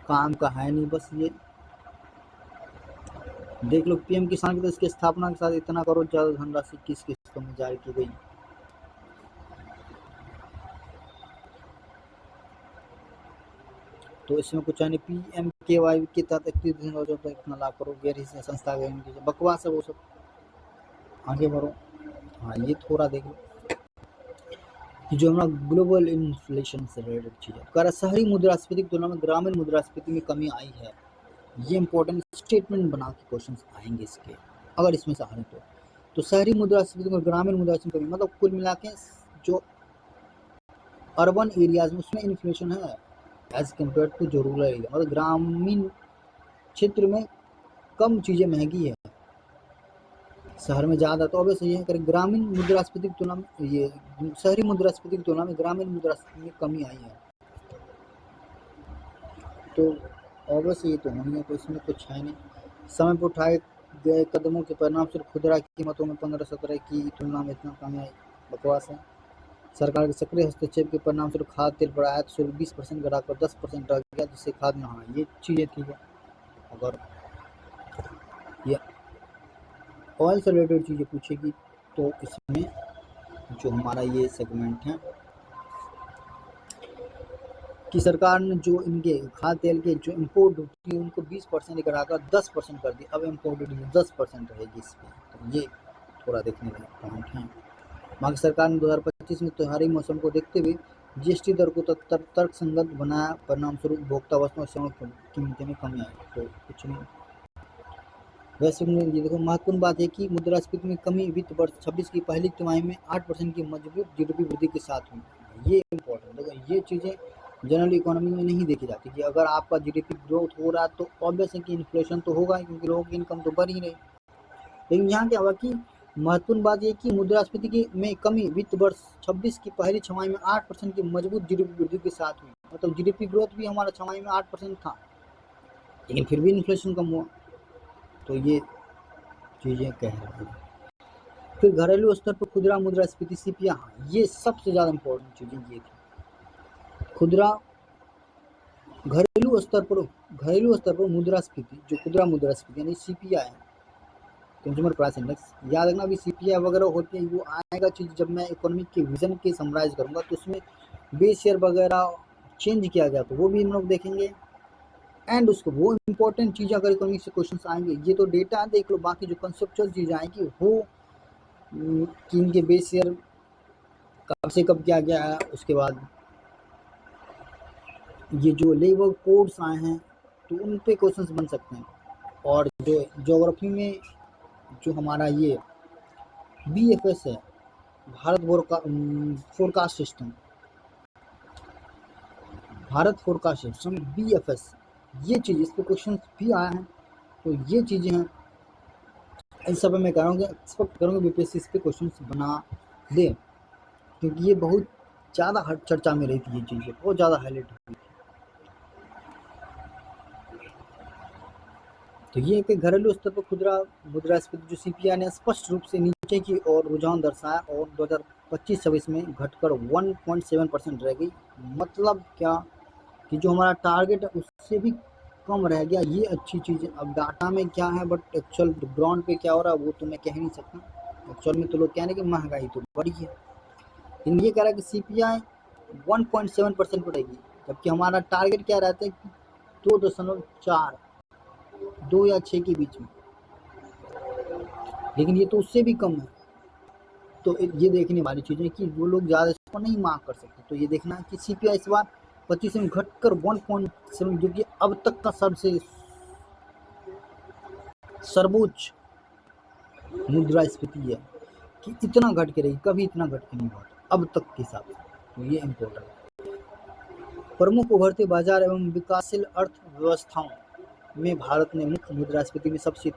काम का है नहीं, बस ये देख लो पीएम किसान की इसकी स्थापना के साथ इतना करोड़ ज्यादा धनराशि किस किस्तों में जारी की गई। तो इसमें कुछ नहीं, PMKY के तहत 31 दिसंबर तक इतना लाख करोड़ गैर संस्था बकवास है वो सब, आगे बढ़ो। हाँ ये थोड़ा देख लो जो हमारा ग्लोबल इन्फ्लेशन से रिलेटेड चीज़ है। कह शहरी मुद्रास्फीति की तुलना में ग्रामीण मुद्रास्फीति में कमी आई है। ये इंपॉर्टेंट स्टेटमेंट बना के क्वेश्चंस आएंगे इसके, अगर इसमें से आ रहे तो शहरी मुद्रास्फीति और ग्रामीण मुद्रास्फीति कमी, मतलब कुल मिला के जो अर्बन एरियाज में उसमें इन्फ्लेशन है एज कम्पेयर टू जो रूरल एरिया, मतलब ग्रामीण क्षेत्र में कम चीज़ें महंगी है, शहर में ज़्यादा। तो ऑब्वियस ये है कि ग्रामीण मुद्रास्फीति की तुलना में, ये शहरी मुद्रास्फीति की तुलना में ग्रामीण मुद्रास्फीति में कमी आई है। तो ऑब्वियसली ये तो होनी है, तो इसमें कुछ है नहीं। समय पर उठाए गए कदमों के परिणाम स्वरूप खुदरा कीमतों में 15-17 की तुलना में इतना कम है, बकवास है। सरकार के सक्रिय हस्तक्षेप के परिणाम स्वरूप खाद्य तेल पर आयात शुल्क 20% घटाकर 10% रह गया, जिससे खाद्य, हाँ ये चीज़ें थी। अगर ये ऑयल से रिलेटेड चीज़ें पूछेगी तो इसमें जो हमारा ये सेगमेंट है कि सरकार ने जो इनके खाद्य तेल के जो इम्पोर्ट ड्यूटी है उनको 20% घटाकर 10% कर दी। अब इम्पोर्ट ड्यूटी 10% रहेगी इस पर, तो ये थोड़ा देखने का पॉइंट है। बाकी सरकार ने 2025 में त्योहारी मौसम को देखते हुए जीएसटी दर को तर्कसंगत बनाया, परिणाम स्वरूप उपभोक्ता वस्तुओं और सेवाओं की कीमतें में कमी आई। तो कुछ नहीं, वैसे में ये देखो महत्वपूर्ण बात है कि मुद्रास्फीति में कमी वित्त वर्ष 26 की पहली तिमाही में 8% की मजबूत जीडीपी वृद्धि के साथ हुई। ये इम्पोर्टेंट, देखो ये चीज़ें जनरल इकोनॉमी में नहीं देखी जाती कि अगर आपका जीडीपी ग्रोथ हो रहा है तो ऑब्वियस है कि इन्फ्लेशन तो होगा, क्योंकि लोगों की इनकम तो बढ़ ही रही। लेकिन यहाँ क्या हुआ कि महत्वपूर्ण बात यह कि मुद्रास्फीति की में कमी वित्त वर्ष 26 की पहली छमाही में 8% की मजबूत जीडीपी वृद्धि के साथ हुई। मतलब जीडीपी ग्रोथ भी हमारा छमाही में 8% था, लेकिन फिर भी इन्फ्लेशन कम हुआ। तो ये चीज़ें कह रहे हैं। फिर घरेलू स्तर पर खुदरा मुद्रास्फीति सीपीआई, हाँ ये सबसे ज़्यादा इम्पोर्टेंट चीज़ें ये थी। खुदरा घरेलू स्तर पर मुद्रास्फीति, जो खुदरा मुद्रास्फीति यानी सीपीआई है, कंज्यूमर प्राइस इंडेक्स, याद रखना भी सीपीआई वगैरह होती है, वो आएगा चीज़ जब मैं इकोनॉमिक के विजन के समराइज करूँगा, तो उसमें बेस शेयर वगैरह चेंज किया गया तो वो भी हम लोग देखेंगे। एंड उसको वो इम्पोर्टेंट चीज़ें अगर इकोनॉमिक से क्वेश्चन आएंगे, ये तो डेटा देख लो, बाकी जो कंसेप्चुअल चीज़ें आएंगी वो कि इनके बेस शेयर कब से कब किया गया है, उसके बाद ये जो लेबर कोड्स आए हैं तो उन पे क्वेश्चंस बन सकते हैं। और जो ज्योग्राफी में जो हमारा ये बीएफएस है, भारत फोरकास्ट सिस्टम, बीएफएस, ये चीज़ इस पर क्वेश्चन भी आए हैं। तो ये चीज़ें हैं, इन सब मैं करूँगा, एक्सपेक्ट करूँगा बीपीएससी इस पर क्वेश्चन बना दे, क्योंकि ये बहुत ज़्यादा चर्चा में रही थी, ये चीज़ें बहुत ज़्यादा हाईलाइट हुई थी। तो ये कि घरेलू स्तर पर खुदरा मुद्रास्फीति जो सीपीआई ने स्पष्ट रूप से नीचे की ओर रुझान दर्शाया और 2025-26 में घटकर 1.7% रह गई। मतलब क्या कि जो हमारा टारगेट है उससे भी कम रह गया। ये अच्छी चीज़ है। अब डाटा में क्या है, बट एक्चुअल ग्राउंड पे क्या हो रहा है वो तो मैं कह नहीं सकता। एक्चुअल में तो लोग कह रहे हैं कि महंगाई तो बढ़ी है, लेकिन ये कह रहा है कि सीपीआई 1.7% रहेगी, जबकि हमारा टारगेट क्या रहता है कि 2.4, 2 या 6 के बीच में, लेकिन ये तो उससे भी कम है। तो ये देखने वाली चीज़ें कि वो लोग ज़्यादा इसको नहीं मार्क कर सकते। तो ये देखना कि सीपीआई इस बार 25 में घटकर 1.7, जो कि अब तक का सबसे सर्वोच्च मुद्रास्फीति है कि इतना घट के रही, कभी इतना घट के नहीं हुआ अब तक के हिसाब से। तो ये इम्पोर्टेंट है। प्रमुख उभरते बाजार एवं विकासशील अर्थव्यवस्थाओं में भारत ने मुख्य मुद्रास्फीति में सबसे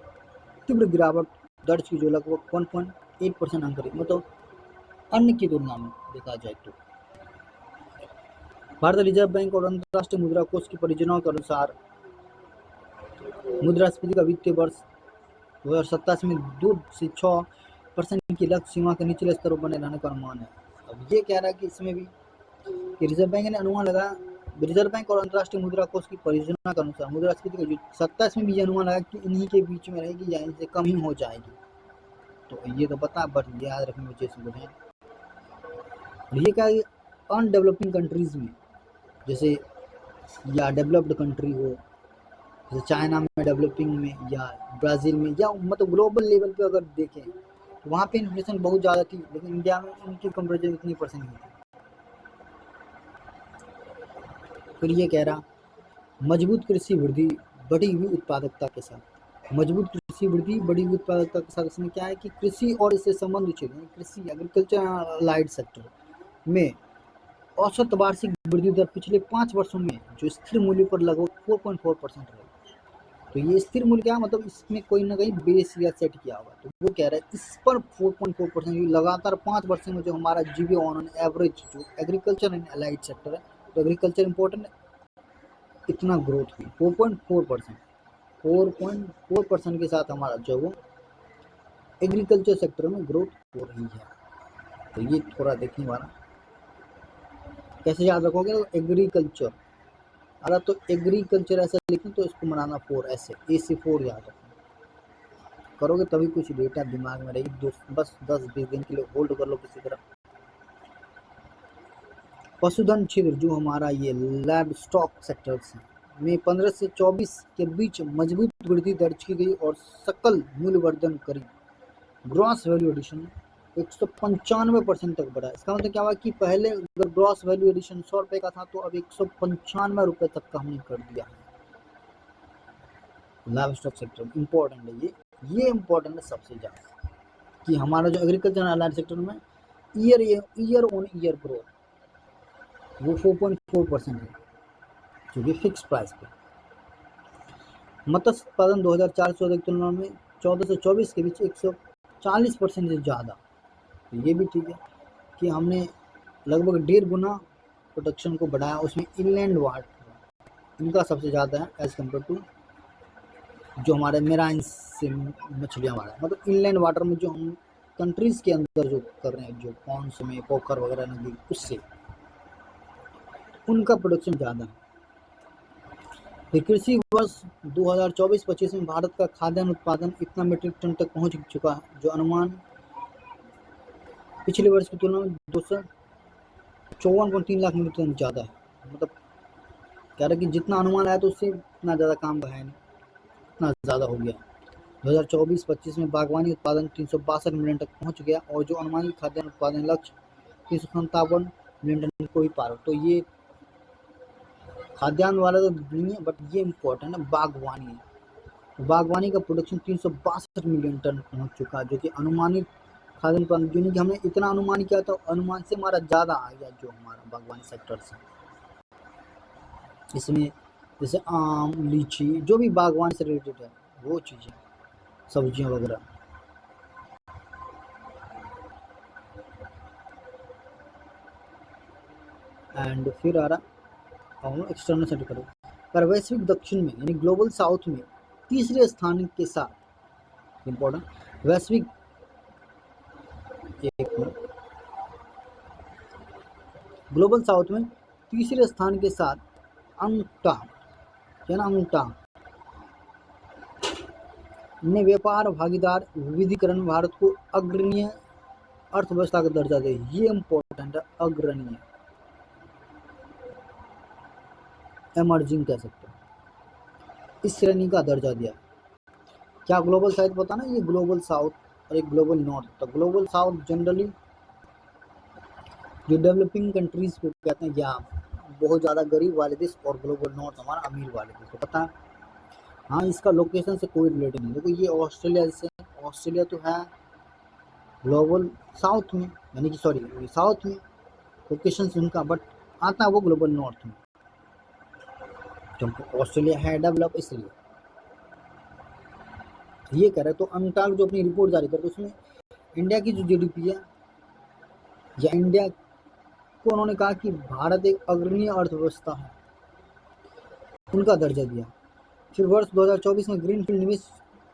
तीव्र गिरावट दर्ज की, जो लगभग 1.8% अंक रही। मतलब अन्य की तुलना में देखा जाए तो भारतीय रिजर्व बैंक और अंतर्राष्ट्रीय मुद्रा कोष की परियोजनाओं के अनुसार मुद्रास्फीति का वित्तीय वर्ष 2027 में 2 से 6% की लक्ष्य सीमा के निचले स्तर पर बने रहने का अनुमान है। अब ये कह रहा है कि इसमें भी रिजर्व बैंक ने अनुमान लगाया, रिजर्व बैंक और अंतर्राष्ट्रीय मुद्रा कोष की परियोजना के अनुसार मुद्रास्फीति का 27 में भी ये अनुमान लगा कि इन्हीं के बीच में रहेगी या इनसे कम ही हो जाएगी। तो ये तो पता, बट याद रखने की चीज़ है। ये क्या है, अनडेवलपिंग कंट्रीज में जैसे या डेवलप्ड कंट्री हो, जैसे चाइना में डेवलपिंग में या ब्राज़ील में, या मतलब ग्लोबल लेवल पे अगर देखें तो वहाँ पे इन्फ्लेशन बहुत ज़्यादा थी, लेकिन इंडिया में उनकी कंपेरिजन इतनी परसेंट नहीं थी। फिर ये कह रहा मजबूत कृषि वृद्धि बढ़ी हुई उत्पादकता के साथ, मजबूत कृषि वृद्धि बढ़ी हुई उत्पादकता के साथ इसमें क्या है कि कृषि और इससे संबंधित क्षेत्र, कृषि एग्रीकल्चर अलाइड सेक्टर में औसत वार्षिक वृद्धि दर पिछले 5 वर्षों में जो स्थिर मूल्य पर लगभग 4.4% रही। तो ये स्थिर मूल्य क्या, मतलब इसमें कोई ना कहीं बेस या सेट किया होगा। तो वो कह रहा है इस पर 4.4% लगातार 5 वर्षों में जो हमारा जीबी ऑन एवरेज जो एग्रीकल्चर एंड अलाइड सेक्टर है, तो एग्रीकल्चर इंपॉर्टेंट है, इतना ग्रोथ हुई 4.4% के साथ हमारा जो वो एग्रीकल्चर सेक्टर में ग्रोथ हो रही है। तो ये थोड़ा देखने वाला कैसे याद रखोगे तो एग्रीकल्चर, अगर तो एग्रीकल्चर ऐसा लिखें तो इसको बनाना 4 ऐसे AC4 याद रखो करोगे तभी कुछ डेटा दिमाग में रहेगी। बस 10-20 दिन के लिए होल्ड कर लो किसी तरह। पशुधन क्षेत्र जो हमारा ये लैब स्टॉक सेक्टर्स है में 15 से 24 के बीच मजबूत वृद्धि दर्ज की गई और सकल मूल्यवर्धन करीब ग्रॉस वैल्यू एडिशन 195% तक बढ़ा। इसका मतलब क्या हुआ कि पहले अगर ग्रॉस वैल्यू एडिशन 100 रुपये का था तो अब 195 रुपये तक का हमने कर दिया है। लाइव स्टॉक सेक्टर इम्पोर्टेंट है, ये इम्पोर्टेंट है सबसे ज़्यादा कि हमारा जो एग्रीकल्चर अलाइड सेक्टर में ईयर ऑन ईयर ग्रोथ वो 4.4% है जो कि फिक्स प्राइस पे। मत्स्य उत्पादन 2004 की तुलना में 14 से 24 के बीच 140% से ज़्यादा। तो ये भी ठीक है कि हमने लगभग 1.5 गुना प्रोडक्शन को बढ़ाया। उसमें इनलैंड वाटर इनका सबसे ज़्यादा है एज़ कम्पेयर टू जो हमारे मेराइन से मछलियाँ मारा है। मतलब इनलैंड वाटर में जो हम कंट्रीज़ के अंदर जो कर रहे हैं, जो पॉन्ड्स में पोखर वगैरह नदी, उससे उनका प्रोडक्शन ज़्यादा है। फिर कृषि वर्ष 2024-25 में भारत का खाद्यान्न उत्पादन इतना मीट्रिक टन तक पहुंच चुका है जो अनुमान पिछले वर्ष की तुलना में 254.3 लाख मीट्रिक टन ज़्यादा है। मतलब कह रहे कि जितना अनुमान आया तो उससे इतना ज़्यादा काम है नहीं, इतना ज़्यादा हो गया। 2024-25 में बागवानी उत्पादन 362 मिलियन तक पहुंच गया और जो अनुमानित खाद्यान्न उत्पादन लक्ष्य 357 मिलियन टन को ही पार। तो ये खाद्यान्न वाला तो नहीं है, बट ये इम्पोर्टेंट है बागवानी का प्रोडक्शन 362 मिलियन टन पहुंच चुका है जो कि अनुमानित खाद्यान्न उत्पादन जो कि हमने इतना अनुमान किया था अनुमान से हमारा ज़्यादा आ गया जो हमारा बागवानी सेक्टर से। इसमें जैसे आम, लीची जो भी बागवानी से रिलेटेड है वो चीज़ें, सब्जियां वगैरह। एंड फिर आ रहा एक्सटर्नल सेट करो पर वैश्विक दक्षिण में यानी ग्लोबल साउथ में तीसरे स्थान के साथ इम्पोर्टेंट वैश्विक ग्लोबल साउथ में तीसरे स्थान के साथ अंगटा ने व्यापार भागीदार विविधीकरण भारत को अग्रणीय अर्थव्यवस्था का दर्जा दे। ये इम्पोर्टेंट है, अग्रणीय एमर्जिंग कह सकते हैं, इस श्रेणी का दर्जा दिया। क्या ग्लोबल साउथ पता ना, ये ग्लोबल साउथ और एक ग्लोबल नॉर्थ। तो ग्लोबल साउथ जनरली जो डेवलपिंग कंट्रीज को कहते हैं या बहुत ज़्यादा गरीब वाले देश, और ग्लोबल नॉर्थ हमारा अमीर वाले देश को पता है। हाँ, इसका लोकेशन से कोई रिलेटेड नहीं। देखो ये ऑस्ट्रेलिया से, ऑस्ट्रेलिया तो है ग्लोबल साउथ में, यानी कि सॉरी साउथ में लोकेशन उनका, बट आता है वो ग्लोबल नॉर्थ में क्योंकि ऑस्ट्रेलिया है डेवलप इसलिए ये कह रहे। तो अंटाग जो अपनी रिपोर्ट जारी करते उसमें इंडिया की जो GDP है या इंडिया को उन्होंने कहा कि भारत एक अग्रणीय अर्थव्यवस्था है, उनका दर्जा दिया। फिर वर्ष 2024 में ग्रीनफील्ड निवेश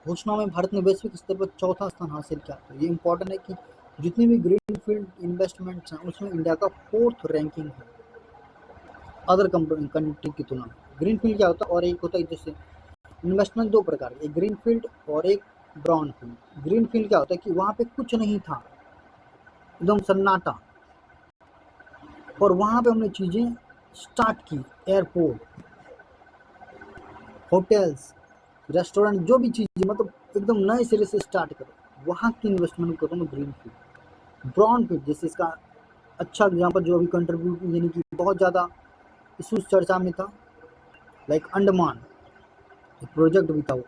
घोषणा में भारत ने वैश्विक स्तर पर 4था स्थान हासिल किया। तो ये इंपॉर्टेंट है कि जितनी भी ग्रीनफील्ड इन्वेस्टमेंट्स हैं उसमें इंडिया का 4th रैंकिंग है अदर कंट्री की तुलना में। ग्रीनफील्ड क्या होता है, और एक होता है जैसे इन्वेस्टमेंट 2 प्रकार के, एक ग्रीनफील्ड और एक ब्राउनफील्ड। ग्रीनफील्ड क्या होता है कि वहाँ पे कुछ नहीं था, एकदम सन्नाटा, और वहाँ पे हमने चीज़ें स्टार्ट की, एयरपोर्ट, होटल्स, रेस्टोरेंट, जो भी चीज़ें मतलब एकदम नए सिरे से स्टार्ट करो, वहाँ की इन्वेस्टमेंट करो मैं ग्रीनफील्ड। ब्राउनफील्ड जैसे इसका अच्छा एग्जाम्पल जो अभी कंट्रीब्यूट यानी कि बहुत ज़्यादा इशूज चर्चा में था, लाइक अंडमान एक प्रोजेक्ट भी था वो,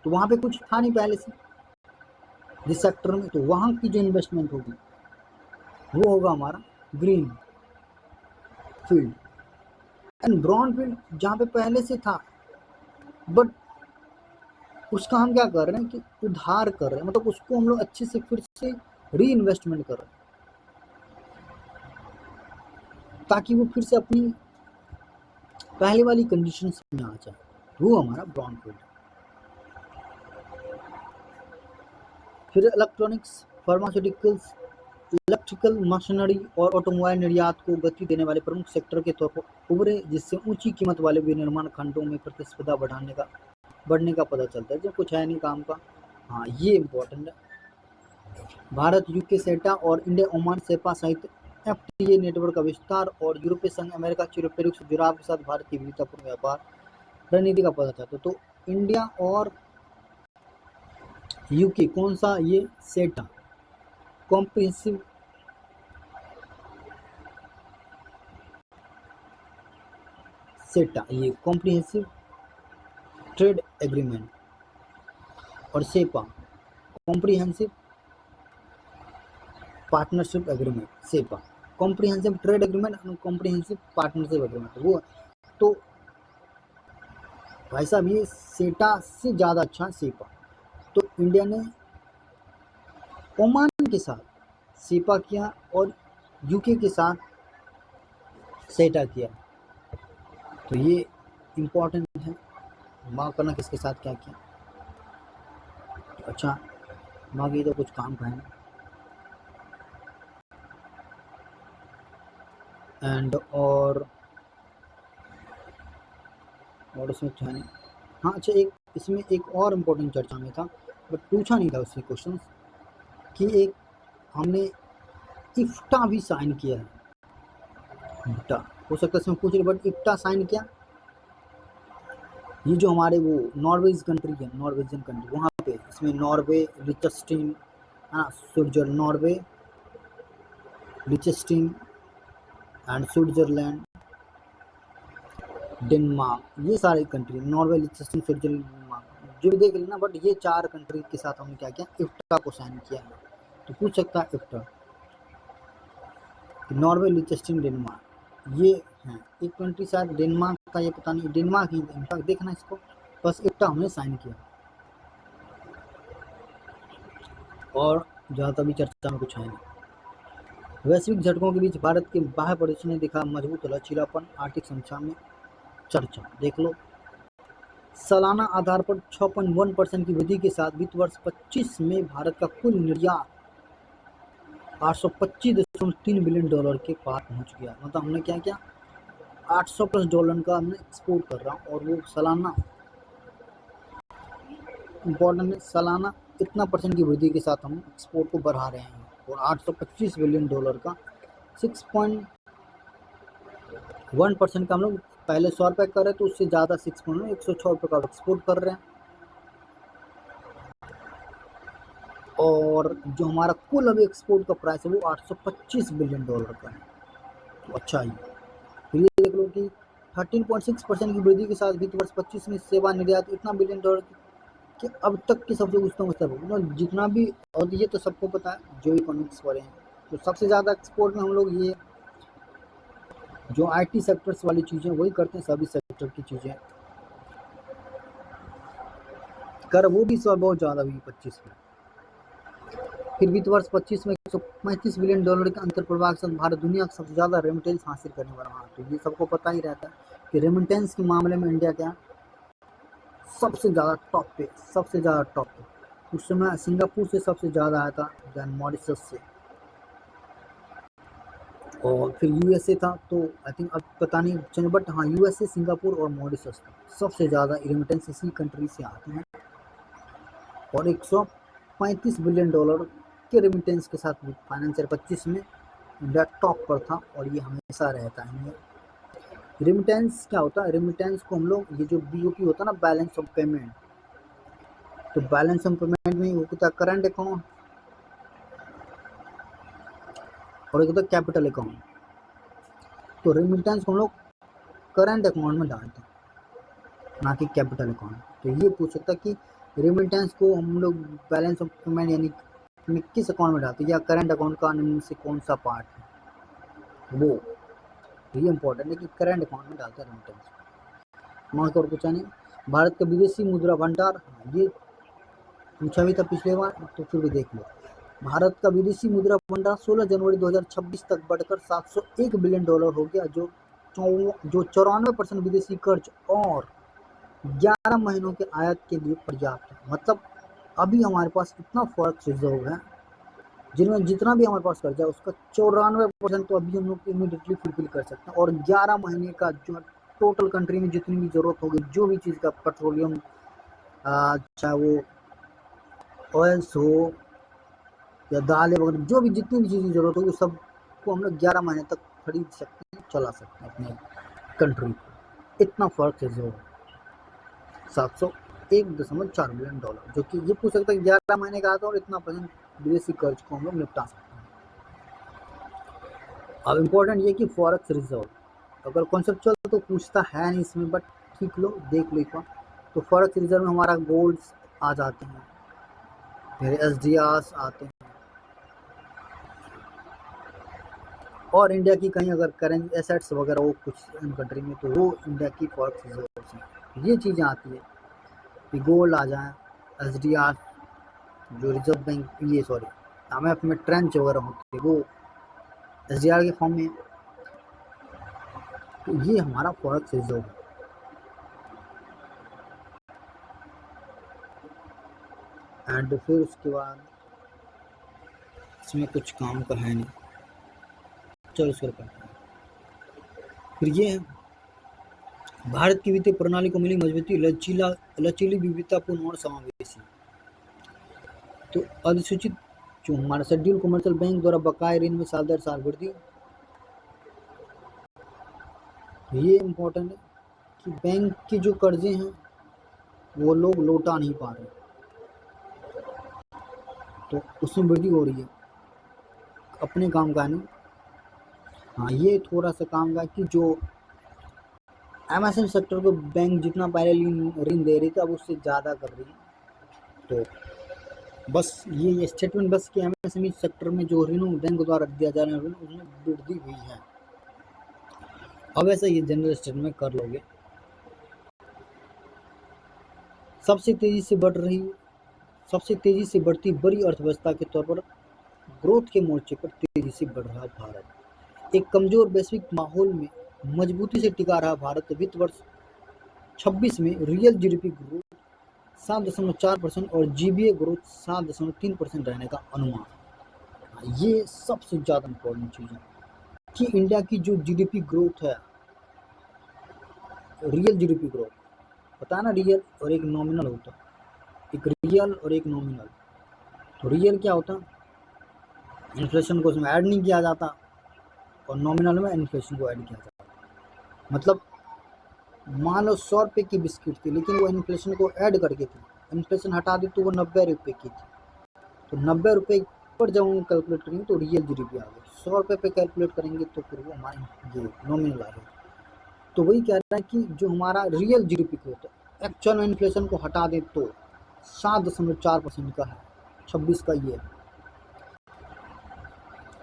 तो वहाँ पे कुछ था नहीं पहले से जिस सेक्टर में, तो वहाँ की जो इन्वेस्टमेंट होगी वो होगा हमारा green field. And brown field जहाँ पे पहले से था बट उसका हम क्या कर रहे हैं कि उधार कर रहे हैं, मतलब उसको हम लोग अच्छे से फिर से री इन्वेस्टमेंट कर रहे हैं ताकि वो फिर से अपनी पहले वाली कंडीशन में आ जाए, वो हमारा ब्राउनफील्ड। फिर इलेक्ट्रॉनिक्स, फार्मास्यूटिकल्स, इलेक्ट्रिकल मशीनरी और ऑटोमोबाइल निर्यात को गति देने वाले प्रमुख सेक्टर के तौर पर उभरे, जिससे ऊंची कीमत वाले विनिर्माण खंडों में प्रतिस्पर्धा बढ़ने का पता चलता है। जो कुछ है नहीं काम का, हाँ ये इम्पोर्टेंट है। भारत, यूके, सेटा और इंडिया ओमान सेपा सहित एफटीए नेटवर्क का विस्तार और यूरोपीय संघ, अमेरिका, पेरू से जुड़ाव के साथ भारत की विविधतापूर्ण व्यापार रणनीति का पता चलता है। तो इंडिया और यूके कौन सा, ये सेटा कॉम्प्रिहेंसिव सेटा, ये कॉम्प्रिहेंसिव ट्रेड एग्रीमेंट, और CEPA comprehensive partnership agreement. CEPA comprehensive trade agreement और कॉम्प्रिहेंसिव पार्टनरशिप एग्रीमेंट, वो तो भाई साहब ये सेटा से ज़्यादा अच्छा सेपा। तो इंडिया ने ओमान के साथ सेपा किया और यूके के साथ सेटा किया, तो ये इम्पोर्टेंट है मार्क करना किसके साथ क्या किया। तो अच्छा, बाकी तो कुछ काम का है एंड और उसमें तो है नहीं। हाँ अच्छा, एक इसमें एक और इम्पोर्टेंट चर्चा में था बट पूछा नहीं था उससे क्वेश्चन, कि एक हमने इफ्टा भी साइन किया है। इफ्टा हो सकता है इसमें पूछ रहे, बट इफ्टा साइन किया, ये जो हमारे वो नॉर्वेज कंट्री है, नॉर्वेजियन कंट्री, वहाँ पे इसमें नॉर्वे, लिechtenstein, हाँ स्विट्जरलैंड, नॉर्वे, लिechtenstein एंड स्विट्जरलैंड, डेनमार्क, ये सारे कंट्री, नॉर्वे, लिechtenstein, स्विट्जरलैंड, डेनमार्क, जो भी देख लेना, बट ये 4 कंट्री के साथ हमने क्या किया, इफ्टा को साइन किया है। तो पूछ सकता है इफ्टा, नॉर्वे, लिechtenstein, डेनमार्क, ये हैं। एक कंट्री शायद डेनमार्क का, ये पता नहीं, डेनमार्क ही इनफैक्ट देखना इसको, बस इफ्टा हमने साइन किया। और ज़्यादातर भी चर्चा में कुछ है नहीं। वैश्विक झटकों के बीच भारत के बाह्य प्रदर्शन ने दिखा मजबूत लचीलापन, आर्थिक समीक्षा में चर्चा देख लो। सालाना आधार पर 6.1% की वृद्धि के साथ वित्त वर्ष 25 में भारत का कुल निर्यात $825.3 बिलियन के पार पहुंच गया। मतलब हमने क्या किया, $800+ का हमने एक्सपोर्ट कर रहा हूँ, और वो सालाना इम्पोर्टेंट है, सालाना इतना परसेंट की वृद्धि के साथ हम एक्सपोर्ट को बढ़ा रहे हैं, और $825 बिलियन का 6.1% का हम लोग पहले 100 रुपये कर रहे, तो उससे ज़्यादा 106 रुपये का एक्सपोर्ट कर रहे हैं। और जो हमारा कुल अभी एक्सपोर्ट का प्राइस है वो $825 बिलियन का है, तो अच्छा ही। फिर ये देख लो कि 13.6% की वृद्धि के साथ वित्त वर्ष 25 में सेवा निर्यात इतना $1 बिलियन कि अब तक की सबसे उच्चतम स्तर पर, जितना भी, और ये तो सबको पता है जो इकोनॉमिक्स पढ़े हैं, तो सबसे ज़्यादा एक्सपोर्ट में हम लोग ये जो IT सेक्टर्स वाली चीज़ें वही करते हैं, सभी सेक्टर की चीज़ें कर, वो भी सब बहुत ज़्यादा हुई 25 में। फिर वित्त वर्ष 25 में $135 बिलियन के अंतर प्रवाह के साथ भारत दुनिया का सबसे ज़्यादा रेमिटेंस हासिल करने वाला रहा। तो ये सबको पता ही रहता है कि रेमिटेंस के मामले में इंडिया क्या सबसे ज़्यादा टॉप पे, सबसे ज़्यादा टॉप पे। उस समय सिंगापुर से सबसे ज़्यादा आया था, देन मॉरिशस से, और फिर USA था। तो आई थिंक अब पता नहीं चले, बट हाँ USA, सिंगापुर और मॉरिशस सबसे ज़्यादा रेमिटेंस इसी कंट्री से आते हैं, और $135 बिलियन के रेमिटेंस के साथ फाइनेंशियल 25 में इंडिया टॉप पर था, और ये हमेशा रहता है। रेमिटेंस क्या होता है, रेमिटेंस को हम लोग, ये जो BOP होता है ना, बैलेंस ऑफ पेमेंट, तो बैलेंस ऑफ पेमेंट में वो होता है करंट अकाउंट और एक होता है कैपिटल अकाउंट। तो रेमिटेंस को हम लोग करंट अकाउंट में डालते हैं, ना कि कैपिटल अकाउंट। तो ये पूछ सकता है कि रेमिटेंस को हम लोग बैलेंस ऑफ पेमेंट यानी किस अकाउंट में डालते हैं, या करंट अकाउंट का निम्न से कौन सा पार्ट है वो। ये इंपॉर्टेंट है कि करंट अकाउंट में डालते हैं रेमिटेंस। मार्क और पूछा नहीं। भारत का विदेशी मुद्रा भंडार, ये पूछा भी था पिछले बार, तो फिर भी देख लो। भारत का विदेशी मुद्रा भंडार 16 जनवरी 2026 तक बढ़कर $701 बिलियन हो गया, जो जो 94% विदेशी कर्ज और 11 महीनों के आयात के लिए पर्याप्त है। मतलब अभी हमारे पास इतना फॉरेक्स रिजर्व है जिनमें जितना भी हमारे पास कर्जा है उसका 94% तो अभी हम लोग इमीडिएटली फुलफिल कर सकते हैं, और 11 महीने का जो टोटल कंट्री में जितनी भी जरूरत होगी, जो भी चीज़ का पेट्रोलियम, चाहे वो ऑयल्स हो या दालें वगैरह, जो भी जितनी भी चीज़ की जरूरत होगी सबको हम लोग 11 महीने तक खरीद सकते हैं, चला सकते हैं अपने कंट्री को। इतना फर्क रिजर्व है, 701.4 बिलियन डॉलर, जो कि ये पूछ सकते हैं 11 महीने का आता है और इतना % विदेशी कर्ज को हम लोग निपटा सकते हैं। अब इम्पोर्टेंट ये कि फॉरेक्स रिजर्व अगर कॉन्सेप्चुअल तो पूछता है नहीं इसमें, बट ठीक लो देख लो एक बार। तो फॉरेक्स रिजर्व में हमारा गोल्ड्स आ जाते हैं, फिर SDRs आते हैं, और इंडिया की कहीं अगर करेंट एसेट्स वगैरह हो कुछ इन कंट्री में, तो वो इंडिया की फॉरेक्स रिजर्व हैं। ये चीज़ें आती है कि गोल्ड आ जाए, SDR जो रिजर्व बैंक, ये सॉरी IMF में ट्रेंच वगैरह होती है वो SDR के फॉर्म में, तो ये हमारा फॉरेक्स रिजर्व है। एंड फिर उसके बाद इसमें कुछ काम का है नहीं, चलो इसको करते हैं। फिर ये है भारत की वित्तीय प्रणाली को मिली मजबूती, लचीली, विविधतापूर्ण और समावेशी। तो अधिसूचित जो हमारा शेड्यूल कमर्शियल बैंक द्वारा बकाये ऋण में साल दर साल वृद्धि, ये इम्पोर्टेंट है कि बैंक के जो कर्जे हैं वो लोग लौटा नहीं पा रहे, तो उसमें वृद्धि हो रही है, अपने काम का नहीं। हाँ, ये थोड़ा सा काम का कि जो MSME सेक्टर को बैंक जितना पहले ऋण दे रही थी अब उससे ज़्यादा कर रही है। तो बस ये स्टेटमेंट बस कि MSME सेक्टर में जो ऋण बैंक द्वारा दिया जा रहा है उसमें वृद्धि हुई है। अब ऐसा ये जनरल स्टेटमेंट कर लोगे। सबसे तेजी से बढ़ती बड़ी अर्थव्यवस्था के तौर पर ग्रोथ के मोर्चे पर तेजी से बढ़ रहा भारत। एक कमजोर वैश्विक माहौल में मजबूती से टिका रहा भारत वित्त वर्ष 26 में रियल GDP ग्रोथ 7.4% और GBA ग्रोथ 7.3% रहने का अनुमान। ये सबसे ज़्यादा इम्पोर्टेंट चीज़ है कि इंडिया की जो GDP ग्रोथ है, रियल GDP ग्रोथ, पता है ना, रियल और एक नॉमिनल होता है, एक रियल और एक नॉमिनल। तो रियल क्या होता है, इन्फ्लेशन को उसमें ऐड नहीं किया जाता, और नॉमिनल में इन्फ्लेशन को ऐड किया जाता है। मतलब मान लो 100 रुपये की बिस्किट थी, लेकिन वो इन्फ्लेशन को ऐड करके थी, इन्फ्लेशन हटा दी तो वो 90 रुपये की थी। तो 90 रुपये पर जब हम कैलकुलेट करेंगे तो रियल GDP आ गया। 100 रुपये पे कैलकुलेट करेंगे तो फिर वो हमारे ये नॉमिनल आ गया। तो वही कह रहा है कि जो हमारा रियल GDP ग्रोथ है, एक्चुअल में इन्फ्लेशन को हटा दे तो 7.4% का है, 26 का ये।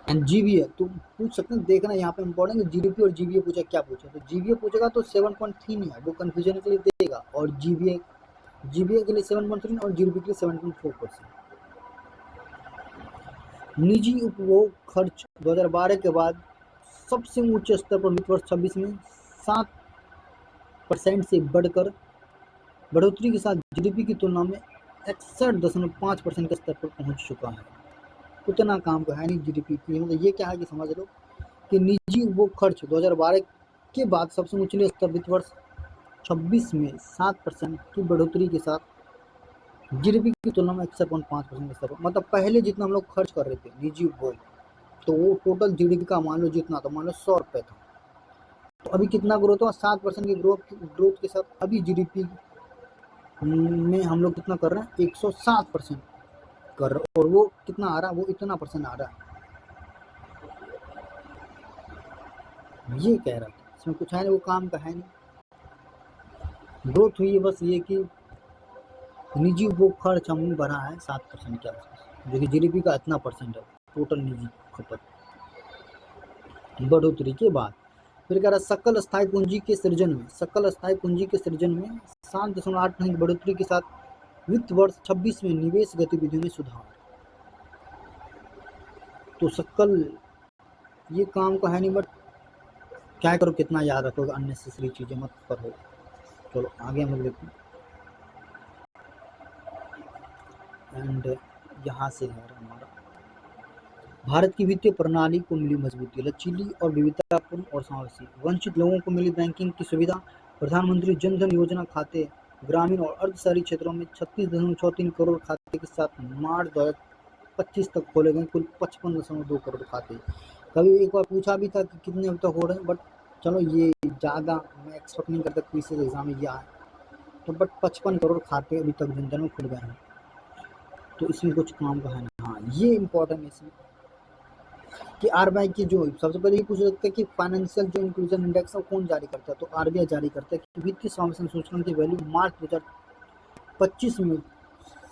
एंड GBA तो पूछ सकते हैं, देखना यहाँ पे इम्पोर्टेंट है, GDP और GBA पूछा, क्या पूछा, तो GBA पूछेगा तो 7.3 नहीं है, वो कन्फ्यूजन के लिए देगा, और GBA के लिए 7.3 और GDP के लिए 7.4%। निजी उपभोग खर्च 2012 के बाद सबसे ऊंचे स्तर पर वित्त वर्ष 26 में 7% से बढ़कर बढ़ोतरी के साथ GDP की तुलना में 61.5% के स्तर पर पहुंच चुका है। उतना काम का है नहीं GDP की। मतलब ये क्या है कि समझ लो कि निजी उपभोग खर्च 2012 के बाद सबसे ऊंचे स्तर वित्त वर्ष 26 में 7% की बढ़ोतरी के साथ GDP की तुलना में 61.5% के स्तर पर, मतलब पहले जितना हम लोग खर्च कर रहे थे निजी उपभोग, तो वो टोटल GDP का मान लो जितना था, मान लो 100 रुपये था, तो अभी कितना ग्रोथ हुआ, 7% की ग्रोथ के साथ अभी GDP में हम लोग कितना कर रहे हैं, 107% कर रहे, और वो कितना आ रहा है, वो इतना % आ रहा है। ये कह रहा था, इसमें कुछ है नहीं, वो काम का है नहीं, ग्रोथ हुई है बस ये कि निजी उपभोग खर्च हम बढ़ा है 7% के आसपास, जो कि GDP का इतना % है टोटल निजी खपत बढ़ोतरी के बाद। फिर कह रहा सकल स्थायी पूंजी के सृजन में 7.8% की बढ़ोतरी के साथ वित्त वर्ष 26 में निवेश गतिविधियों में सुधार। तो सकल ये काम का है नहीं, बट क्या करो, कितना याद रखोगे, अननेसेसरी चीज़ें मत करो। चलो आगे हम लोग देखते हैं। एंड यहाँ से है हमारा, भारत की वित्तीय प्रणाली को मिली मजबूती, लचीली और विविधतापूर्ण और समावेशी, वंचित लोगों को मिली बैंकिंग की सुविधा, प्रधानमंत्री जन धन योजना खाते ग्रामीण और अर्ध शहरी क्षेत्रों में 36.63 करोड़ खाते के साथ मार्च 2025 तक खोले गए कुल 55.2 करोड़ खाते। कभी एक बार पूछा भी था कि कितने अभी तक हो रहे हैं, बट चलो ये ज़्यादा मैं एक्सपेक्ट नहीं करता कि इस एग्जाम में ये आए, तो बट 55 करोड़ खाते अभी तक जनधन में खुल गए हैं, तो इसमें कुछ काम का है ना। हाँ, ये इम्पोर्टेंट है इसमें कि आरबीआई की जो सबसे पहले ये पूछ सकते हैं कि फाइनेंशियल जो इंक्लूजन इंडेक्स है कौन जारी करता है, तो आरबीआई जारी करता है कि वित्तीय समावेशन सूचकांक की वैल्यू मार्च 2025 में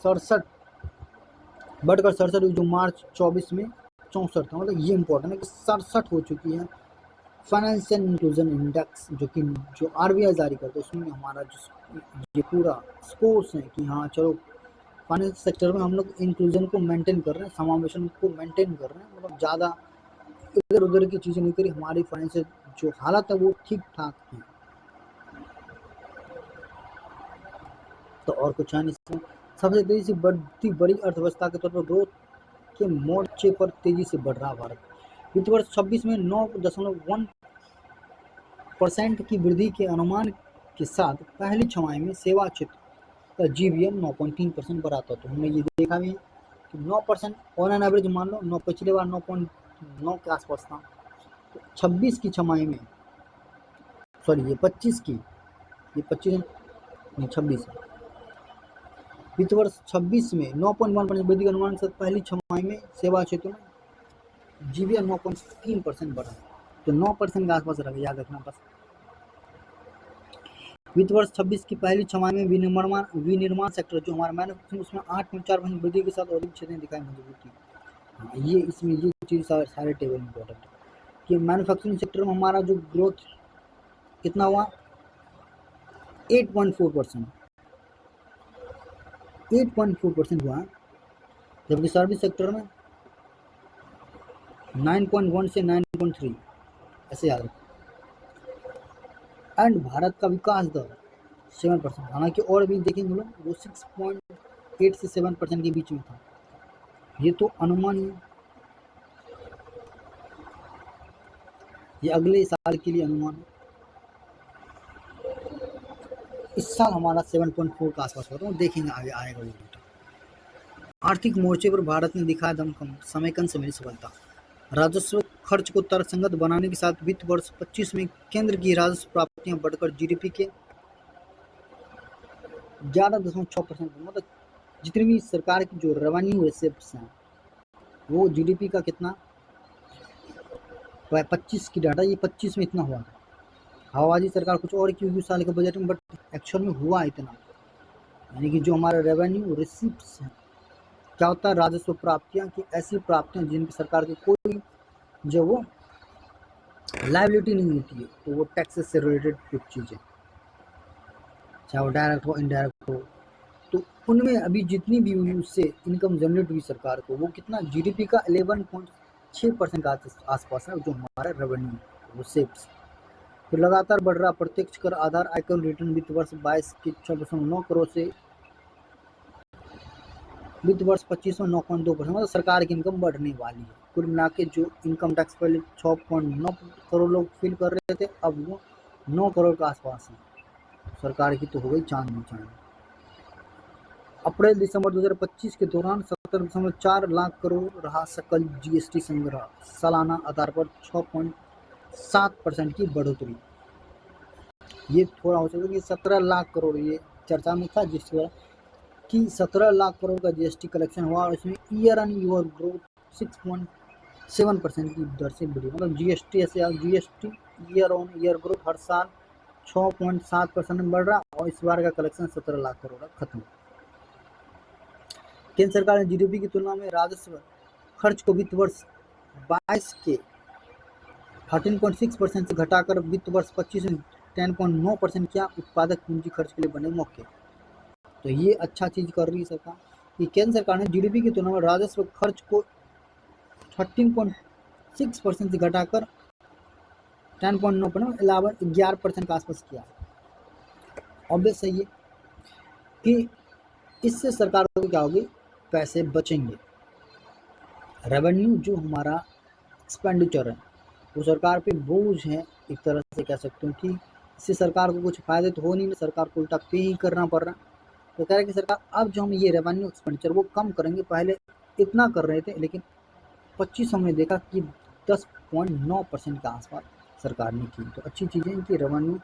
67 बढ़कर 67 हुई, जो मार्च 24 में 64 था। मतलब ये इंपॉर्टेंट है कि 67 हो चुकी है फाइनेंशियल इंक्लूजन इंडेक्स, जो आरबीआई जारी करता है, उसमें हमारा जो ये पूरा स्कोर्स है कि हाँ चलो फाइनेंस सेक्टर में हम लोग इंक्लूजन को मेंटेन कर रहे हैं, समावेशन को मेंटेन कर रहे हैं, मतलब ज़्यादा इधर उधर की चीज़ें नहीं करी, हमारी फाइनेंशियल जो हालत है वो ठीक ठाक है। तो और कुछ है नहीं। सबसे तेजी से बढ़ती बड़ी अर्थव्यवस्था के तौर पर ग्रोथ के मोर्चे पर तेजी से बढ़ रहा भारत। वित्त वर्ष 26 में 9.1% की वृद्धि के अनुमान के साथ पहली छमाही में सेवा क्षेत्र का जीवीएम 9.3% बढ़ा था। तो हमने ये देखा भी है कि 9% ऑन एन एवरेज मान लो, 9 पिछले बार 9.9 के आसपास था, तो 26 की छमाही में, सॉरी ये 25 की, ये 25 नहीं 26 है, वित्त वर्ष 26 में 9.1% वृद्धि के अनुमान से पहली छमाही में सेवा क्षेत्र में जीवीएम 9.3% बढ़ा, तो 9% के आसपास रहा, याद रखना बस। वित्त वर्ष 26 की पहली छमाही में विनिर्माण सेक्टर जो हमारा मैन्युफैक्चरिंग, उसमें 8.4% वृद्धि के साथ औद्योगिक क्षेत्र ने दिखाई मजबूती। हाँ, ये इसमें ये चीज़ सारे टेबल इंपॉर्टेंट है कि मैन्युफैक्चरिंग सेक्टर में हमारा जो ग्रोथ कितना हुआ, 8.4%, 8.4% हुआ, जबकि सर्विस सेक्टर में 9.1 से 9.3, ऐसे याद रखो। एंड भारत का विकास दर 7%, हालांकि और भी देखेंगे लोग वो 6.8 से 7% के बीच में था, ये तो अनुमान है, ये अगले साल के लिए अनुमान है। इस साल हमारा 7.4 का आसपास होता है, देखेंगे आगे आएगा वो डेटा। आर्थिक मोर्चे पर भारत ने दिखाया दमखम, समेकन से मिली सफलता, राजस्व खर्च को तर्कसंगत बनाने के साथ वित्त वर्ष 25 में केंद्र की राजस्व प्राप्तियां बढ़कर जीडीपी के 11.6%, मतलब जितनी भी सरकार की जो रेवेन्यू रिसिप्ट्स हैं वो जीडीपी का कितना 25 की डाटा, ये 25 में इतना हुआ था। हवाबाजी सरकार कुछ और की साल के बजट में, बट एक्चुअल में हुआ इतना, यानी कि जो हमारे रेवेन्यू रिसिप्ट्स हैं, क्या होता है, राजस्व प्राप्तियां की ऐसी प्राप्तियां जिनकी सरकार की कोई जो वो लायबिलिटी नहीं होती है, तो वो टैक्सेस से रिलेटेड कुछ चीज़ें, चाहे वो डायरेक्ट हो इनडायरेक्ट हो, तो उनमें अभी जितनी भी हुई उससे इनकम जनरेट हुई सरकार को, वो कितना जीडीपी का 11.6% का आसपास है जो हमारा रेवेन्यू रिसिप्ट्स। तो लगातार बढ़ रहा प्रत्यक्ष कर आधार आयकर रिटर्न वित्त वर्ष 22 के 6.9 करोड़ से वित्त वर्ष 25 में 9.2%, मतलब सरकार की इनकम बढ़ने वाली है। कुल मिला के जो इनकम टैक्स पहले 6.9 करोड़ लोग फिल कर रहे थे, अब वो 9 करोड़ के आसपास है, सरकार की तो हो गई चांद में चांद। अप्रैल दिसंबर 2025 के दौरान 17.4 लाख करोड़ रहा सकल जीएसटी संग्रह, सालाना आधार पर 6.7% की बढ़ोतरी। ये थोड़ा हो सकता है कि 17 लाख करोड़ ये चर्चा में था, जिससे कि 17 लाख करोड़ का जीएसटी कलेक्शन हुआ और इसमें ईयर ऑन ईयर ग्रोथ 6.7% की दर से बढ़ी, मतलब GST year on year growth हर साल 6.7% में बढ़ रहा, और इस बार का कलेक्शन 17 लाख करोड़ खत्म। केंद्र सरकार ने जीडीपी की तुलना में राजस्व खर्च को वित्त वर्ष 22 के 13.6% से घटाकर वित्त वर्ष 25 में 10.9% किया, उत्पादक पूंजी खर्च के लिए बने मौके। तो ये अच्छा चीज कर रही है सरकार कि केंद्र सरकार ने जीडीपी की तुलना में राजस्व खर्च को 13.6% से घटाकर 10.9 पर 11% के आसपास किया। ऑब्वियस है ये कि इससे सरकार को क्या होगी, पैसे बचेंगे। रेवेन्यू जो हमारा एक्सपेंडिचर है वो सरकार पे बोझ है, एक तरह से कह सकते हो कि इससे सरकार को कुछ फायदे तो हो नहीं, सरकार को उल्टा पे ही करना पड़ रहा है। तो कह रहे हैं कि सरकार अब जो हम ये रेवेन्यू एक्सपेंडिचर वो कम करेंगे, पहले इतना कर रहे थे लेकिन 25 हमने देखा कि 10.9% के आसपास सरकार ने की। तो अच्छी चीज़ है कि रेवेन्यू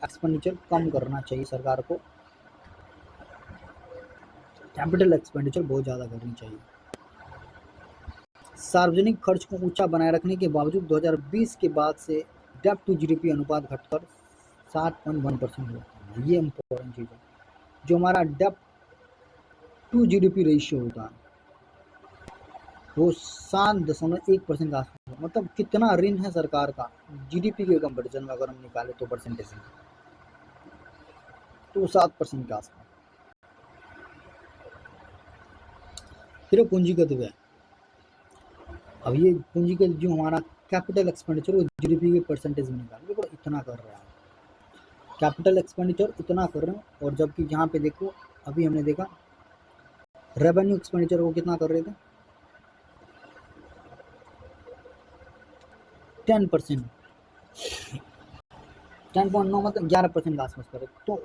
एक्सपेंडिचर कम करना चाहिए सरकार को, कैपिटल एक्सपेंडिचर बहुत ज़्यादा करनी चाहिए। सार्वजनिक खर्च को ऊंचा बनाए रखने के बावजूद 2020 के बाद से डेब्ट टू जीडीपी अनुपात घटकर 7.1% हुआ। ये इम्पोर्टेंट चीज़ है। जो हमारा डेब्ट टू जीडीपी रेशियो होता है वो 7.1% का आसपास, मतलब कितना ऋण है सरकार का जीडीपी के कंपेरिजन में अगर हम निकाले तो परसेंटेज में, तो 7% के आसपास। फिर पूंजीगत व्यय, अब ये पूंजीगत जो हमारा कैपिटल एक्सपेंडिचर वो जीडीपी के परसेंटेज में निकाल, देखो इतना कर रहा है कैपिटल एक्सपेंडिचर, इतना कर रहे हैं। और जबकि यहाँ पे देखो अभी हमने देखा रेवेन्यू एक्सपेंडिचर वो कितना कर रहे थे, 10%, 10.9 मतलब 11% के आसपास करे। तो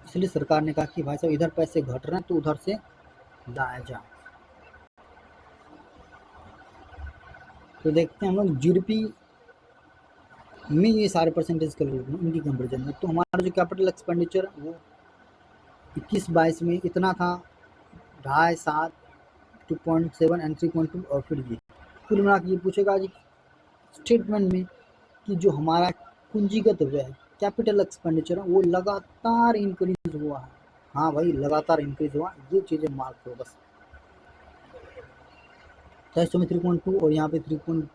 इसलिए सरकार ने कहा कि भाई साहब इधर पैसे घट रहे हैं तो उधर से लाया जाए। तो देखते हैं हम लोग जीडीपी में ये सारे परसेंटेज कर लेते हैं इनकी कंपेरिजन में। तो हमारा जो कैपिटल एक्सपेंडिचर वो 21-22 में इतना था 2.5, 7, 2.7 एंड 3.2। और फिर ये कुल मिला के ये पूछेगा जी स्टेटमेंट में कि जो हमारा पूंजीगत व्यय कैपिटल एक्सपेंडिचर है वो लगातार इंक्रीज हुआ है। हाँ भाई लगातार इंक्रीज हुआ, ये चीज़ें मार्क करो बस। 2300 में 3.2 और यहाँ पे 3.2,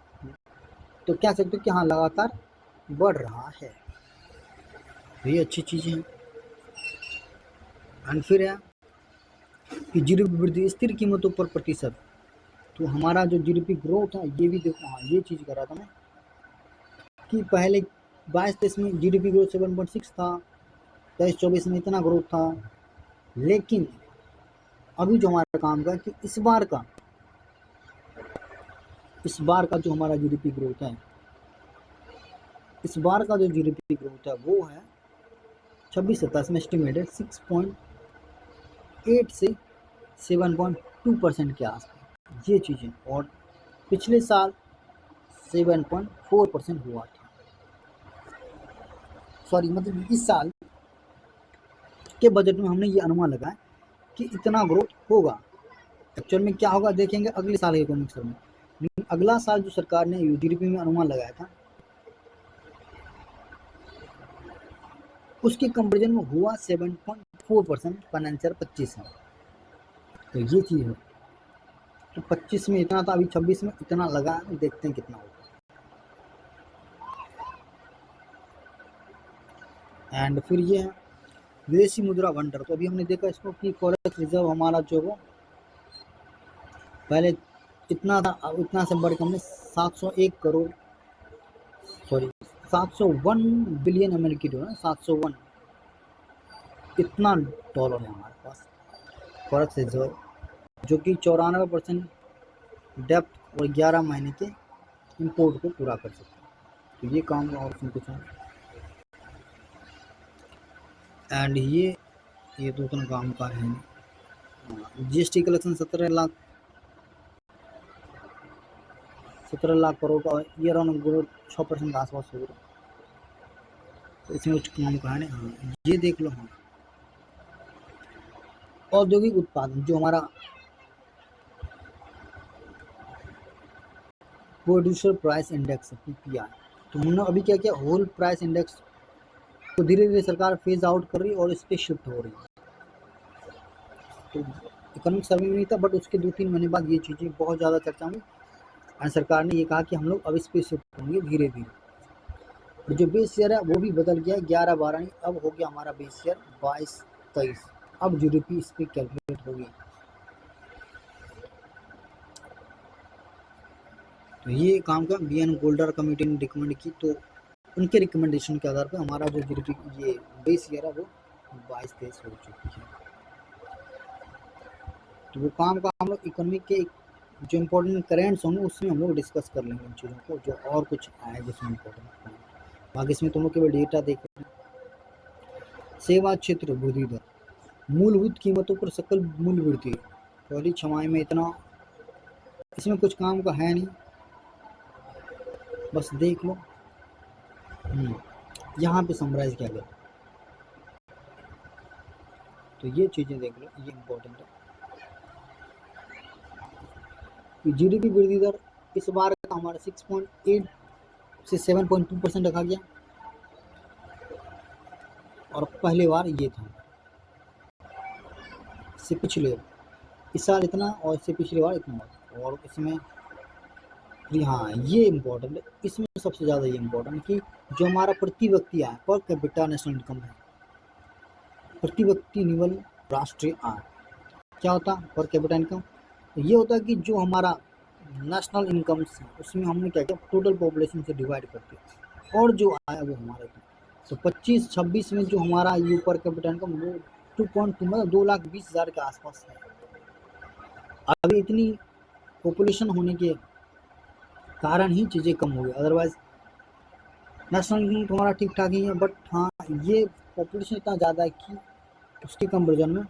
तो क्या सकते हो कि हाँ लगातार बढ़ रहा है, ये अच्छी चीज़ें हैं। एंड फिर है कि जीडीपी वृद्धि स्थिर कीमतों पर प्रतिशत, तो हमारा जो जीडीपी ग्रोथ है ये भी देखो, हाँ ये चीज़ करा था मैं कि पहले 22-23 में जीडीपी ग्रोथ 7.6 था, 23-24 में इतना ग्रोथ था। लेकिन अभी जो हमारा काम का कि इस बार का जो हमारा जीडीपी ग्रोथ है, इस बार का जो जीडीपी ग्रोथ है वो है 26-27 में एस्टिमेट है 6.8 से 7.2% के आसपास, ये चीज़ें। और पिछले साल 7.4% हुआ था, सॉरी मतलब इस साल के बजट में हमने ये अनुमान लगाया कि इतना ग्रोथ होगा। एक्चुअल में क्या होगा देखेंगे अगले साल के इकोनॉमिक्स में। लेकिन अगला साल जो सरकार ने जीडीपी में अनुमान लगाया था उसके कंपेरिजन में हुआ 7.4% फाइनेंशियल 25 में। तो ये चीज़ है, तो 25 में इतना था, अभी 26 में इतना लगा, देखते हैं कितना होगा। एंड फिर ये है विदेशी मुद्रा भंडार, तो अभी हमने देखा इसको कि फॉरेक्स रिजर्व हमारा जो वो पहले इतना था, अब इतना से बढ़ के हमने 701 बिलियन अमेरिकी डॉलर, 701 इतना डॉलर है हमारे पास फॉरेक्स रिजर्व, जो कि 94% डेप्थ और 11 महीने के इंपोर्ट को पूरा कर सकते हैं। तो ये काम और कुछ है। एंड ये तो उतना काम का है नहीं। जीएसटी कलेक्शन 17 लाख करोड़ का, ये अराउंड ग्रोथ 6% के आसपास हो रहा है, तो इसमें कुछ काम का है नहीं। हाँ ये देख लो। हाँ औद्योगिक उत्पादन जो हमारा प्रोड्यूसर प्राइस इंडेक्स पीपीआई, तो हमने अभी क्या किया, होल प्राइस इंडेक्स को धीरे धीरे सरकार फेज आउट कर रही है और इस पर शिफ्ट हो रही है। तो इकोनॉमिक सर्वे में नहीं था बट उसके 2-3 महीने बाद ये चीज़ें बहुत ज़्यादा चर्चा में, और सरकार ने ये कहा कि हम लोग अब इस पर शिफ्ट होंगे धीरे धीरे। और जो बेस ईयर है वो भी बदल गया, 11-12 नहीं, अब हो गया हमारा बेस ईयर 22-23, अब जीडीपी इस पर कैलकुलेट होगी। तो ये काम का बीएन गोल्डर कमेटी ने रिकमेंड की, तो उनके रिकमेंडेशन के आधार पर हमारा जो जीडीपी ये बेस ईयर है वो 22-23 हो चुकी है। तो वो काम का हम लोग इकोनॉमी के जो इम्पोर्टेंट करेंट्स होंगे उसमें हम लोग डिस्कस कर लेंगे उन चीज़ों को, जो और कुछ आए जिसमें इम्पोर्टेंट। बाकी इसमें तुम लोग केवल डेटा देख रहे हैं। सेवा क्षेत्र वृद्धि दर, मूलभूत कीमतों पर सकल मूल्य वृद्धि पहली छमाही में इतना, इसमें कुछ काम का है नहीं, बस देख लो। यहाँ पे समराइज किया गया, तो ये चीज़ें देख लो, ये इम्पोर्टेंट है। जीडीपी वृद्धि दर इस बार का हमारा 6.8 से 7.2% रखा गया, और पहले बार ये था, इससे पिछले इस साल इतना और इससे पिछले बार इतना। और इसमें हाँ ये इम्पोर्टेंट है, इसमें सबसे ज़्यादा ये इम्पोर्टेंट कि जो हमारा प्रति व्यक्ति आय पर कैपिटा नेशनल इनकम है, प्रति व्यक्ति निवल राष्ट्रीय आय क्या होता है पर कैपिटा इनकम, ये होता है कि जो हमारा नेशनल इनकम है उसमें हमने क्या किया टोटल पॉपुलेशन से डिवाइड करके, और जो आया वो हमारे तो 25-26 में जो हमारा यू पर कैपिटा इनकम वो 2.2 मतलब 2,20,000 के आसपास है। अभी इतनी पॉपुलेशन होने के कारण ही चीज़ें कम हो गई, अदरवाइज नेशनल इनकम हमारा ठीक ठाक ही है। बट हाँ ये पॉपुलेशन इतना ज़्यादा है कि उसके कंपेरिजन में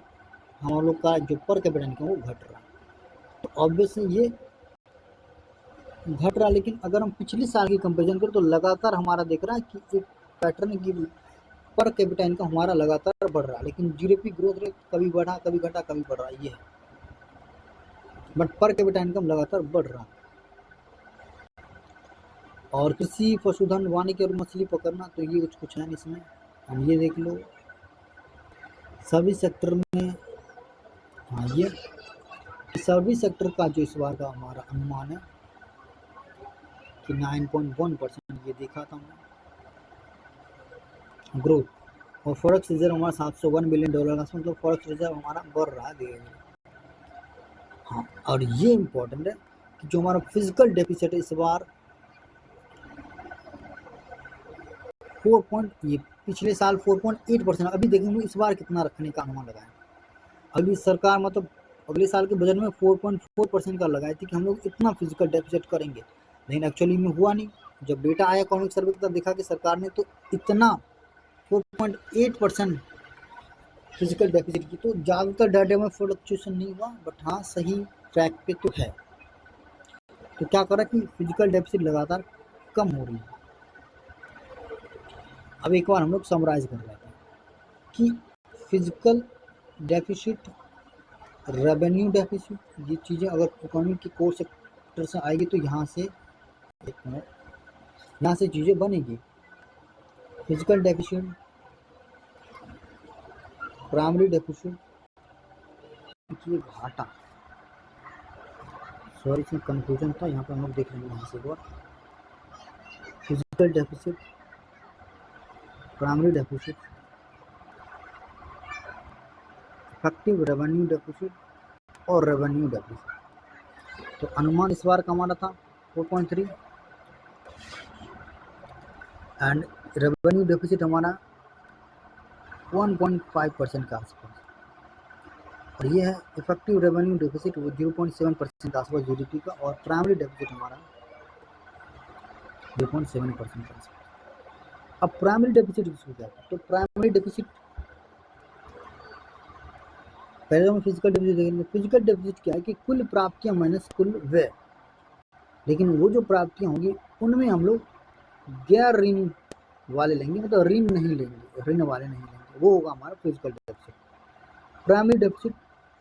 हम लोग का जो पर कैपिटा इनकम वो घट रहा है, तो ऑब्वियसली ये घट रहा है। लेकिन अगर हम पिछले साल की कंपेरिजन करें तो लगातार हमारा दिख रहा है कि एक पैटर्न की पर कैपिटा इनकम हमारा लगातार बढ़ रहा है, लेकिन जीडीपी ग्रोथ रेट कभी बढ़ा कभी घटा कभी बढ़ रहा है, ये है। बट पर कैपिटा इनकम लगातार बढ़ रहा है। और कृषि, पशुधन, वानिकी और मछली पकड़ना, तो ये कुछ है नहीं इसमें, हम ये देख लो सभी सेक्टर में। हाँ ये सभी सेक्टर का जो इस बार का हमारा अनुमान है कि 9.1% ये देखा था हमने ग्रोथ, और फॉरेक्स रिजर्व हमारा $701 बिलियन का, मतलब फॉरेक्स रिजर्व हमारा बढ़ रहा है धीरे धीरे। हाँ और ये इम्पोर्टेंट है कि जो हमारा फिजिकल डेफिसिट है इस बार 4. ये पिछले साल 4.8%, अभी देखेंगे इस बार कितना रखने का अनुमान लगाया। अभी सरकार मतलब अगले साल के बजट में 4.4% का लगाई थी कि हम लोग इतना फिजिकल डेफिसिट करेंगे, लेकिन एक्चुअली में हुआ नहीं। जब डेटा आया इकोनॉमिक सर्वे तब देखा कि सरकार ने तो इतना 4.8% फिजिकल डेफिसिट की, तो ज़्यादातर डाटा में फ्लक्चुएशन नहीं हुआ, बट हाँ सही ट्रैक पे तो है। तो क्या करा कि फिजिकल डेफिसिट लगातार कम हो रही है। अब एक बार हम लोग समराइज कर लेते हैं कि फिजिकल डेफिसिट, रेवेन्यू डेफिसिट, ये चीज़ें अगर इकोनॉमी की कोर सेक्टर से आएगी तो यहाँ से एक मिनट यहाँ से चीज़ें बनेगी। फिजिकल डेफिसिट, प्राइमरी डेफिसिट, ये घाटा, सॉरी इसमें कंफ्यूजन था, यहाँ पर हम लोग देख लेंगे यहाँ से एक बार। Physical deficit, primary deficit, effective revenue deficit और रेवेन्यू डेफिसिट। तो अनुमान इस बार का हमारा था 4.3 एंड रेवेन्यू डेफिसिट हमारा 1.5% के आसपास, और ये है इफेक्टिव रेवेन्यू डेफिसिट वो 0.7% के आसपास जीडीपी का, और प्राइमरी डेफिसिट हमारा 0.7% के आसपास। अब प्राइमरी डेफिसिट किसको कहते हैं, तो प्राइमरी डेफिसिट पहले हम फिजिकल डेफिसिट देखेंगे। फिजिकल डेफिसिट क्या है कि कुल प्राप्तियां माइनस कुल व्यय, लेकिन वो जो प्राप्तियां होंगी उनमें हम लोग गैर ऋण वाले लेंगे, मतलब ऋण नहीं लेंगे, ऋण वाले नहीं लेंगे, वो होगा हमारा फिजिकल डेफिसिट। प्राइमरी डेफिसिट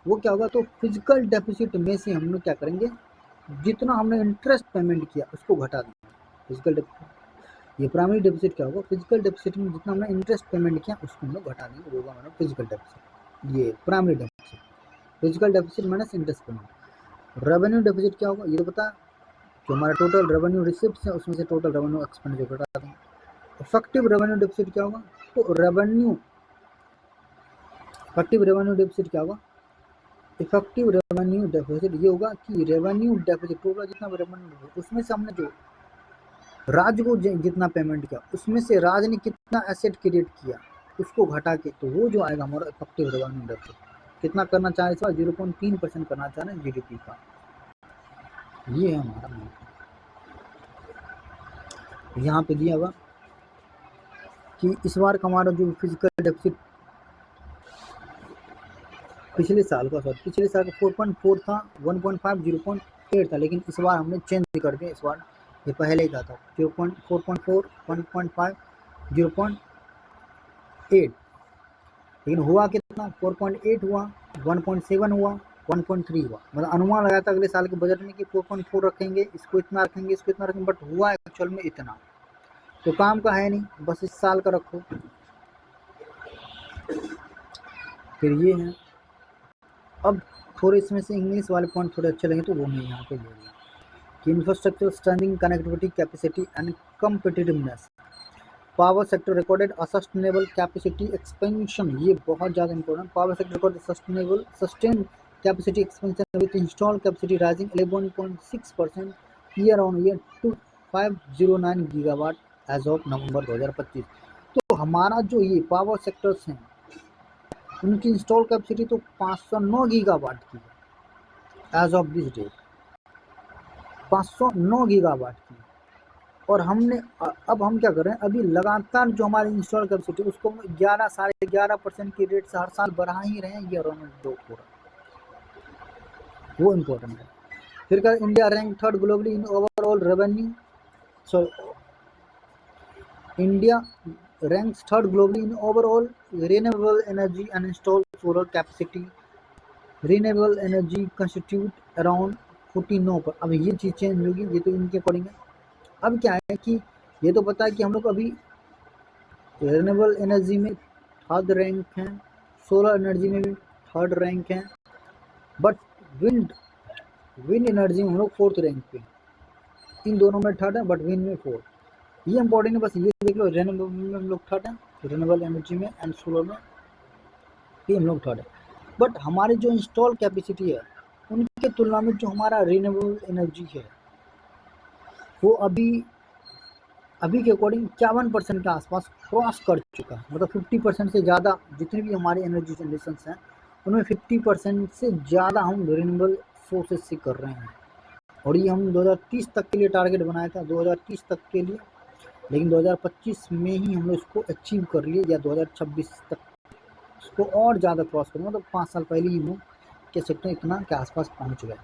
वो क्या होगा, तो फिजिकल डेफिसिट में से हम लोग क्या करेंगे, जितना हमने इंटरेस्ट पेमेंट किया उसको घटा देंगे। फिजिकल ये प्राइमरी डेफिसिट क्या होगा, फिजिकल डेफिसिट में जितना हमने इंटरेस्ट पेमेंट किया उसको हम लोग घटा देंगे, वो होगा हमारा फिजिकल डेफिसिट। ये primary deficit, physical deficit minus interest payment. Revenue deficit क्या होगा ये तो पता, जो हमारा टोटल रेवेन्यू रिसिप्ट है उसमें से टोटल रेवेन्यू एक्सपेंडिचर घटा देंगे। इफेक्टिव रेवेन्यू डेफिसिट क्या होगा, तो रेवेन्यू इफेक्टिव रेवेन्यू डेफिसिट क्या होगा, इफेक्टिव रेवेन्यू डेफिसिट ये होगा कि रेवेन्यू डेफिसिट टोटल जितना रेवेन्यू उसमें से हमने जो राज को जितना पेमेंट किया उसमें से राज ने कितना एसेट क्रिएट किया उसको घटा के, तो वो जो आएगा हमारा इफेक्टिव रिटर्न रेट कितना करना चाह रहे हैं, 0.3% करना चाह रहे हैं जीडीपी का। ये है हमारा मैथ। यहाँ पे दिया हुआ कि इस बार का हमारा जो फिजिकल डेफिसिट पिछले साल का 4.4 था, 1.5 0.8 था, लेकिन इस बार हमने चेंज कर दिया। इस बार ये पहले ही था 0.4.4 1.5 0.8, लेकिन हुआ कितना 4.8 हुआ, 1.7 हुआ, 1.3 हुआ। मतलब अनुमान लगाया था अगले साल के बजट में कि 4.4 रखेंगे, इसको इतना रखेंगे, इसको इतना रखेंगे, बट हुआ एक्चुअल में इतना। तो काम का है नहीं, बस इस साल का रखो। फिर ये है, अब थोड़े इसमें से इंग्लिश वाले पॉइंट थोड़े अच्छे लगे तो वो मैं यहाँ पे ले लिया कि infrastructure strengthening, connectivity, capacity and competitiveness. Power sector recorded a sustainable capacity expansion, ये बहुत ज़्यादा important. Power sector recorded sustain capacity expansion with installed capacity rising 11.6% year on year to 509 gigawatt as of November 2025। तो हमारा जो ये power sectors हैं उनकी install capacity तो 509 गीगावाट की है as of this date, 509 gigawatt की। और हमने अब हम क्या कर रहे हैं, अभी लगातार जो हमारी इंस्टॉल कैपेसिटी उसको 11-11.5% की रेट से हर साल बढ़ा ही रहे हैं। ये ग्रोथ हो रहा वो इम्पोर्टेंट है। फिर क्या, India rank third globally in overall revenue, so India ranks third globally in overall renewable energy and installed solar capacity. Renewable energy constitute around 49 पर। अब ये चीज़ चेंज होगी, ये तो इनके अकॉर्डिंग है। अब क्या है कि ये तो पता है कि हम लोग अभी रिन्यूएबल एनर्जी में थर्ड रैंक हैं, सोलर एनर्जी में भी थर्ड रैंक हैं, बट विंड एनर्जी में हम लोग फोर्थ रैंक पे। इन दोनों में थर्ड है बट विंड में फोर्थ। ये इंपॉर्टेंट है, बस ये देख लो। रिन्यूएबल में हम लोग थर्ड हैं, रिन्यूएबल एनर्जी में एंड सोलर में भी हम लोग थर्ड है। बट हमारी जो इंस्टॉल कैपेसिटी है उनके तुलना में जो हमारा रिन्यूएबल एनर्जी है वो अभी के अकॉर्डिंग 51% के आसपास क्रॉस कर चुका है। मतलब 50% से ज़्यादा जितने भी हमारे एनर्जी जनरेशन हैं उनमें 50% से ज़्यादा हम रिन्यूएबल सोर्सेज से कर रहे हैं। और ये हम 2030 तक के लिए टारगेट बनाया था, 2030 तक के लिए, लेकिन 2025 में ही हम लोग इसको अचीव कर लिए, या 2026 तक इसको और ज़्यादा क्रॉस करेंगे। मतलब 5 साल पहले ही हम कह सकते हैं इतना के आसपास पहुँच गए।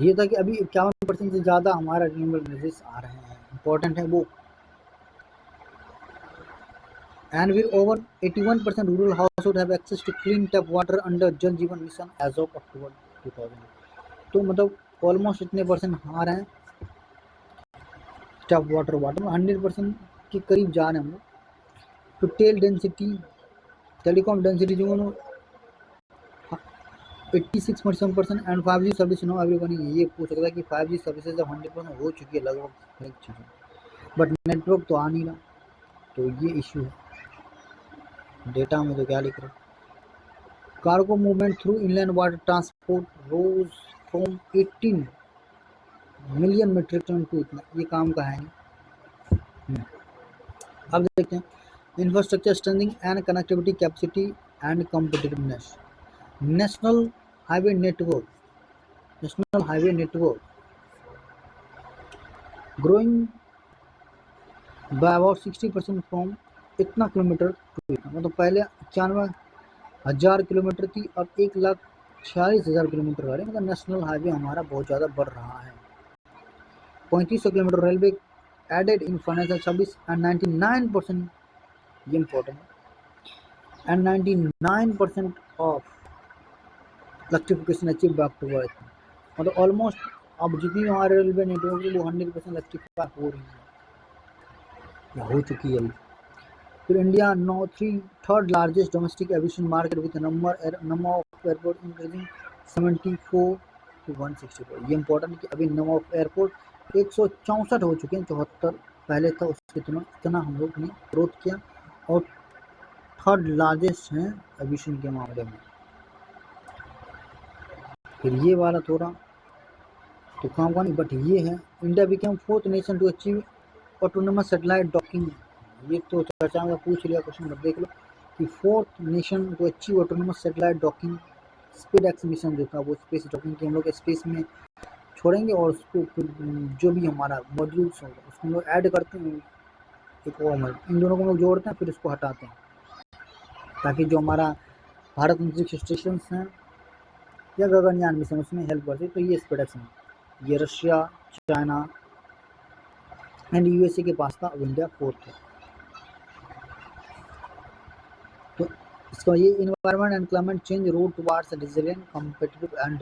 ये था कि अभी 51% से ज़्यादा हमारा रिन्यूएबल एनर्जीज आ रहे हैं, इंपॉर्टेंट है वो। And with over 81% rural household have access to clean tap water under Jal Jeevan Mission as of October 2000। तो मतलब ऑलमोस्ट इतने परसेंट आ रहे हैं टैप वाटर में 100% के करीब जा रहे हैं हम लोग। तो टेलीकॉम डेंसिटी जो है 86% and 5G service no everyone. ये पूछ सकता है कि 5G सर्विसेज जब 100% हो चुकी है लगभग हर एक चीज़, बट नेटवर्क तो आ नहीं रहा, तो ये इश्यू है। डेटा में तो क्या लिख रहे, cargo movement through inland water transport rose from 18 million metric tonne to इतना। ये काम का है नहीं। अब देखते हैं infrastructure strengthening and connectivity, capacity and competitiveness. National highway network growing by about 60% from इतना किलोमीटर टू इतना। मतलब पहले 91,000 किलोमीटर थी, अब 1,46,000 किलोमीटर आ रही है। मतलब नेशनल हाईवे हमारा बहुत ज़्यादा बढ़ रहा है। 3500 kilometre railway added in financial service and 99%, ये इम्पोर्टेंट है, and 99% of electrification achieve back to work. मतलब ऑलमोस्ट अब जितनी हमारे रेलवे नेटवर्क है वो 100% इलेक्ट्रिफाई हो रही है या हो चुकी है अभी। फिर India third largest domestic aviation market with number of airport increasing 74 to 164। ये इंपॉर्टेंट है कि अभी नंबर ऑफ एयरपोर्ट 164 हो चुके हैं, 74 पहले था उसके तुलना इतना हम लोग ने ग्रोथ किया, और थर्ड लार्जेस्ट हैं एविएशन के मामले में। फिर ये वाला थोड़ा तो काम का नहीं, बट ये है India became 4th nation to achieve autonomous satellite docking. ये तो चर्चा में पूछ लिया क्वेश्चन, बट देख लो कि 4th nation to achieve autonomous satellite docking. SpaceX mission जो था वो स्पेस डॉकिंग के हम लोग स्पेस में छोड़ेंगे और उसको जो भी हमारा मॉड्यूल्स होगा उसको हम लोग ऐड करते हैं, एक और इन दोनों को हम लोग जोड़ते हैं, फिर उसको हटाते हैं ताकि जो हमारा भारत अंतरिक्ष स्टेशन हैं या गगनयान मिशन उसमें हेल्प करते। तो ये स्पेस एक्स है, ये रशिया, चाइना एंड यूएसए के पास था, अब इंडिया 4th है। तो इसका ये environment and climate change road towards resilient competitive and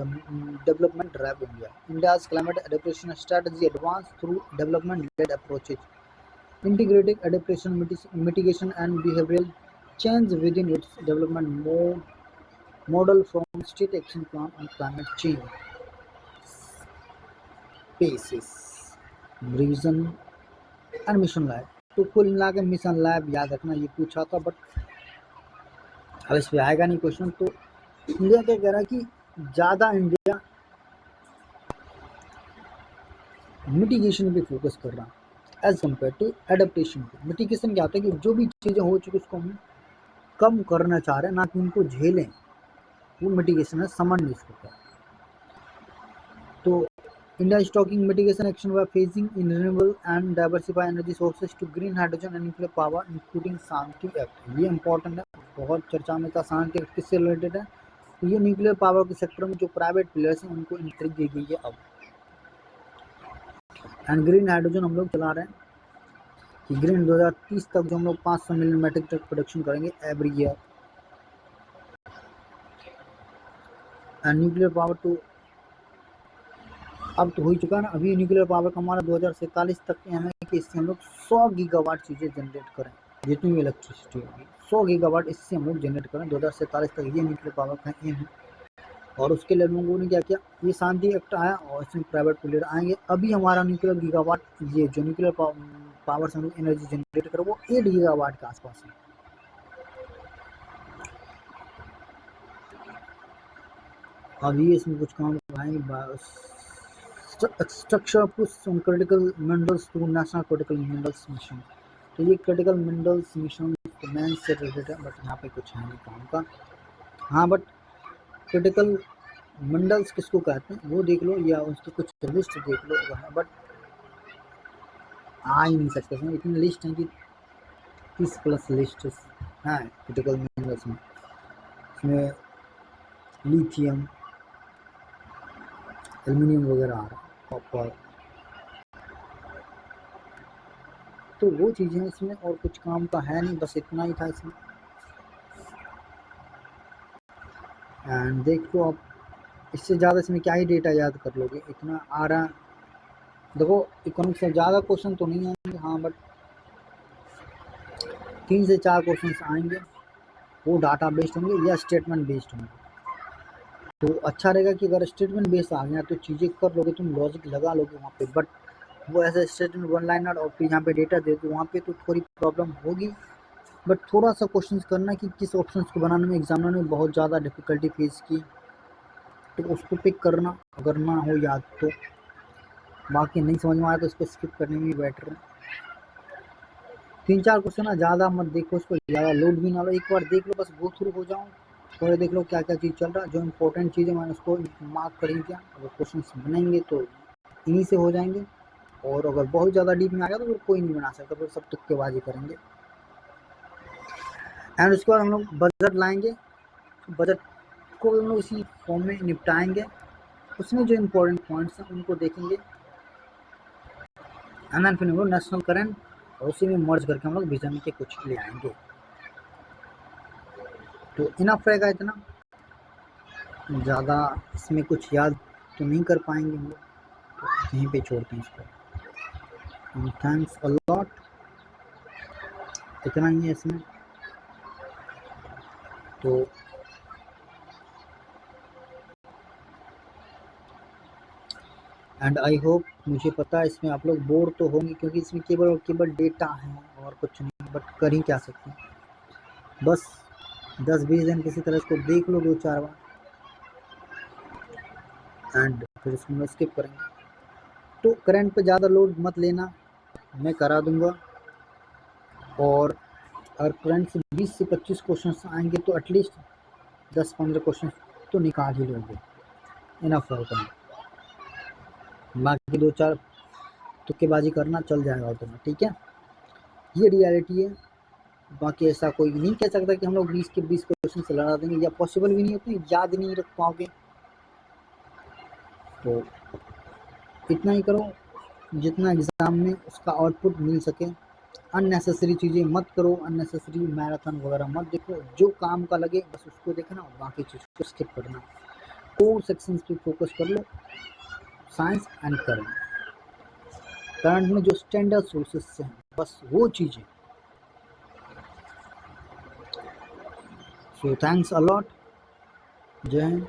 development drive India. India's climate adaptation strategy advance through development led approaches integrating adaptation mitigation and behavioral change within its development model from state action plan on climate change spaces revision and mission lab। तो कुल मिला के mission lab याद रखना, ये पूछा था but अब इस पे आएगा नहीं क्वेश्चन। तो इंडिया क्या कह रहा है कि ज़्यादा इंडिया मिटिगेशन पे फोकस कर रहा है एज कम्पेयर टू एडेप्टेशन पे। मिटिगेशन क्या होता है कि जो भी चीज़ें हो चुकी उसको हम कम करना चाह रहे हैं, ना कि उनको झेलें, वो मिटिगेशन है, समझ इसको क्या। तो India is talking mitigation action by phasing in renewable and diversify energy sources to green hydrogen and nuclear power including Shanti act. ये इंपॉर्टेंट है, बहुत चर्चा में था। शांति एक्ट किससे रिलेटेड है? तो ये न्यूक्लियर पावर के सेक्टर में जो प्राइवेट प्लेयर्स हैं उनको एंट्री दी गई है अब। एंड ग्रीन हाइड्रोजन हम लोग चला रहे हैं कि ग्रीन 2030 तक जो हम लोग 500 मिलियन मेट्रिक टन प्रोडक्शन करेंगे every year. And nuclear power तो अब तो हो ही चुका है ना, अभी न्यूक्लियर पावर का हमारा 2047 तक के एम है कि इससे हम लोग 100 गीगावाट चीज़ें जनरेट करें, जितनी भी इलेक्ट्रिसिटी होगी 100 गीगावाट इससे हम लोग जनरेट करें 2047 तक। ये न्यूक्लियर पावर का एम है। और उसके लिए लोगों ने क्या किया, ये शांति एक्ट आया और इसमें प्राइवेट प्लेयर आएंगे। अभी हमारा न्यूक्लियर गीगावाट, ये जो न्यूक्लियर पावर से हम लोग एनर्जी जनरेट करें वो 8 गीगावाट के आसपास है। अभी इसमें कुछ काम भाई structure push critical minerals to national critical minerals mission. तो ये क्रिटिकल मिनरल्स मिशन मैन से रिलेटेड है, बट यहाँ पे कुछ है नहीं काम का। हाँ, बट क्रिटिकल मिनरल्स किसको कहते हैं वो देख लो, या उसकी कुछ लिस्ट देख लो, बट आ ही नहीं सकते हैं, इतनी लिस्ट है कि 30+ लिस्ट है क्रिटिकल मिनरल्स में। इसमें लिथियम, एल्युमिनियम वगैरह आ रहा है, कॉपर, तो वो चीज़ें इसमें और कुछ काम का है नहीं, बस इतना ही था इसमें। एंड देख लो आप, इससे ज़्यादा इसमें क्या ही डेटा याद कर लोगे, इतना आ रहा है। देखो इकोनॉमिक्स से ज़्यादा क्वेश्चन तो नहीं आएंगे, हाँ बट 3 से 4 क्वेश्चन आएंगे, वो डाटा बेस्ड होंगे या स्टेटमेंट बेस्ड होंगे। तो अच्छा रहेगा कि अगर स्टेटमेंट बेस्ड आ गया तो चीज़ें कर लोगे, तुम लॉजिक लगा लोगे वहाँ पे। बट वो ऐसे स्टेटमेंट वन लाइनर और फिर यहाँ पे डेटा दे दो, वहाँ पे तो थोड़ी प्रॉब्लम होगी। बट थोड़ा सा क्वेश्चन करना कि किस ऑप्शन को बनाने में एग्जामिनर ने बहुत ज़्यादा डिफिकल्टी फेस की, तो उसको पिक करना, अगर ना हो याद तो। बाकी नहीं समझ में आया तो उसको स्किप करने में बेटर है। 3-4 क्वेश्चन ना ज़्यादा मत देखो, उसको ज़्यादा लोड भी ना लो, एक बार देख लो, बस गो थ्रू हो जाओ, थोड़ा देख लो क्या क्या चीज़ चल रहा है। जो इंपॉर्टेंट चीज़ है मैंने उसको मार्क कर दिया, अगर क्वेश्चन बनेंगे तो इन्हीं से हो जाएंगे। और अगर बहुत ज़्यादा डीप में आ गया तो फिर कोई नहीं बना सकता, फिर सब तुक्केबाजी करेंगे। एंड उसके बाद हम लोग बजट लाएंगे, बजट को हम लोग इसी फॉर्म में निपटाएंगे, उसमें जो इम्पोर्टेंट पॉइंट्स हैं उनको देखेंगे। एंड देन फिर हम लोग नेशनल करंट और उसी में मर्ज करके हम लोग विजन के कुछ ले आएंगे। तो इनफ रहेगा इतना, ज़्यादा इसमें कुछ याद तो नहीं कर पाएंगे हम लोग, तो यहीं पे छोड़ते हैं इसको। थैंक्स अ लॉट, इतना ही है इसमें। तो एंड आई होप, मुझे पता है इसमें आप लोग बोर तो होंगे क्योंकि इसमें केवल और केवल डेटा है और कुछ नहीं, बट कर ही क्या सकते हैं। बस 10-20 दिन किसी तरह इसको देख लो 2-4 बार, एंड फिर इसको स्किप करेंगे। तो करंट पे ज़्यादा लोड मत लेना, मैं करा दूंगा। और अगर करंट से 20 से 25 क्वेश्चन आएंगे तो एटलीस्ट 10-15 क्वेश्चन तो निकाल ही लोगे, इनफ है उतना। बाकी 2-4 तुक्केबाजी करना चल जाएगा उतना, ठीक है। ये रियलिटी है। बाकी ऐसा कोई नहीं कह सकता कि हम लोग 20 के 20 क्वेश्चन से लड़ा देंगे, या पॉसिबल भी नहीं होती, याद नहीं रख पाओगे। तो इतना ही करो जितना एग्ज़ाम में उसका आउटपुट मिल सके। अननेसेसरी चीज़ें मत करो, अननेसेसरी मैराथन वगैरह मत देखो। जो काम का लगे बस उसको देखना और बाकी चीज़ को स्किप करना। कोर सेक्शंस पे फोकस कर लो, साइंस एंड करंट। करंट में जो स्टैंडर्ड सोर्सेज से हैं बस वो चीज़ें। So thanks a lot. जय हिंद।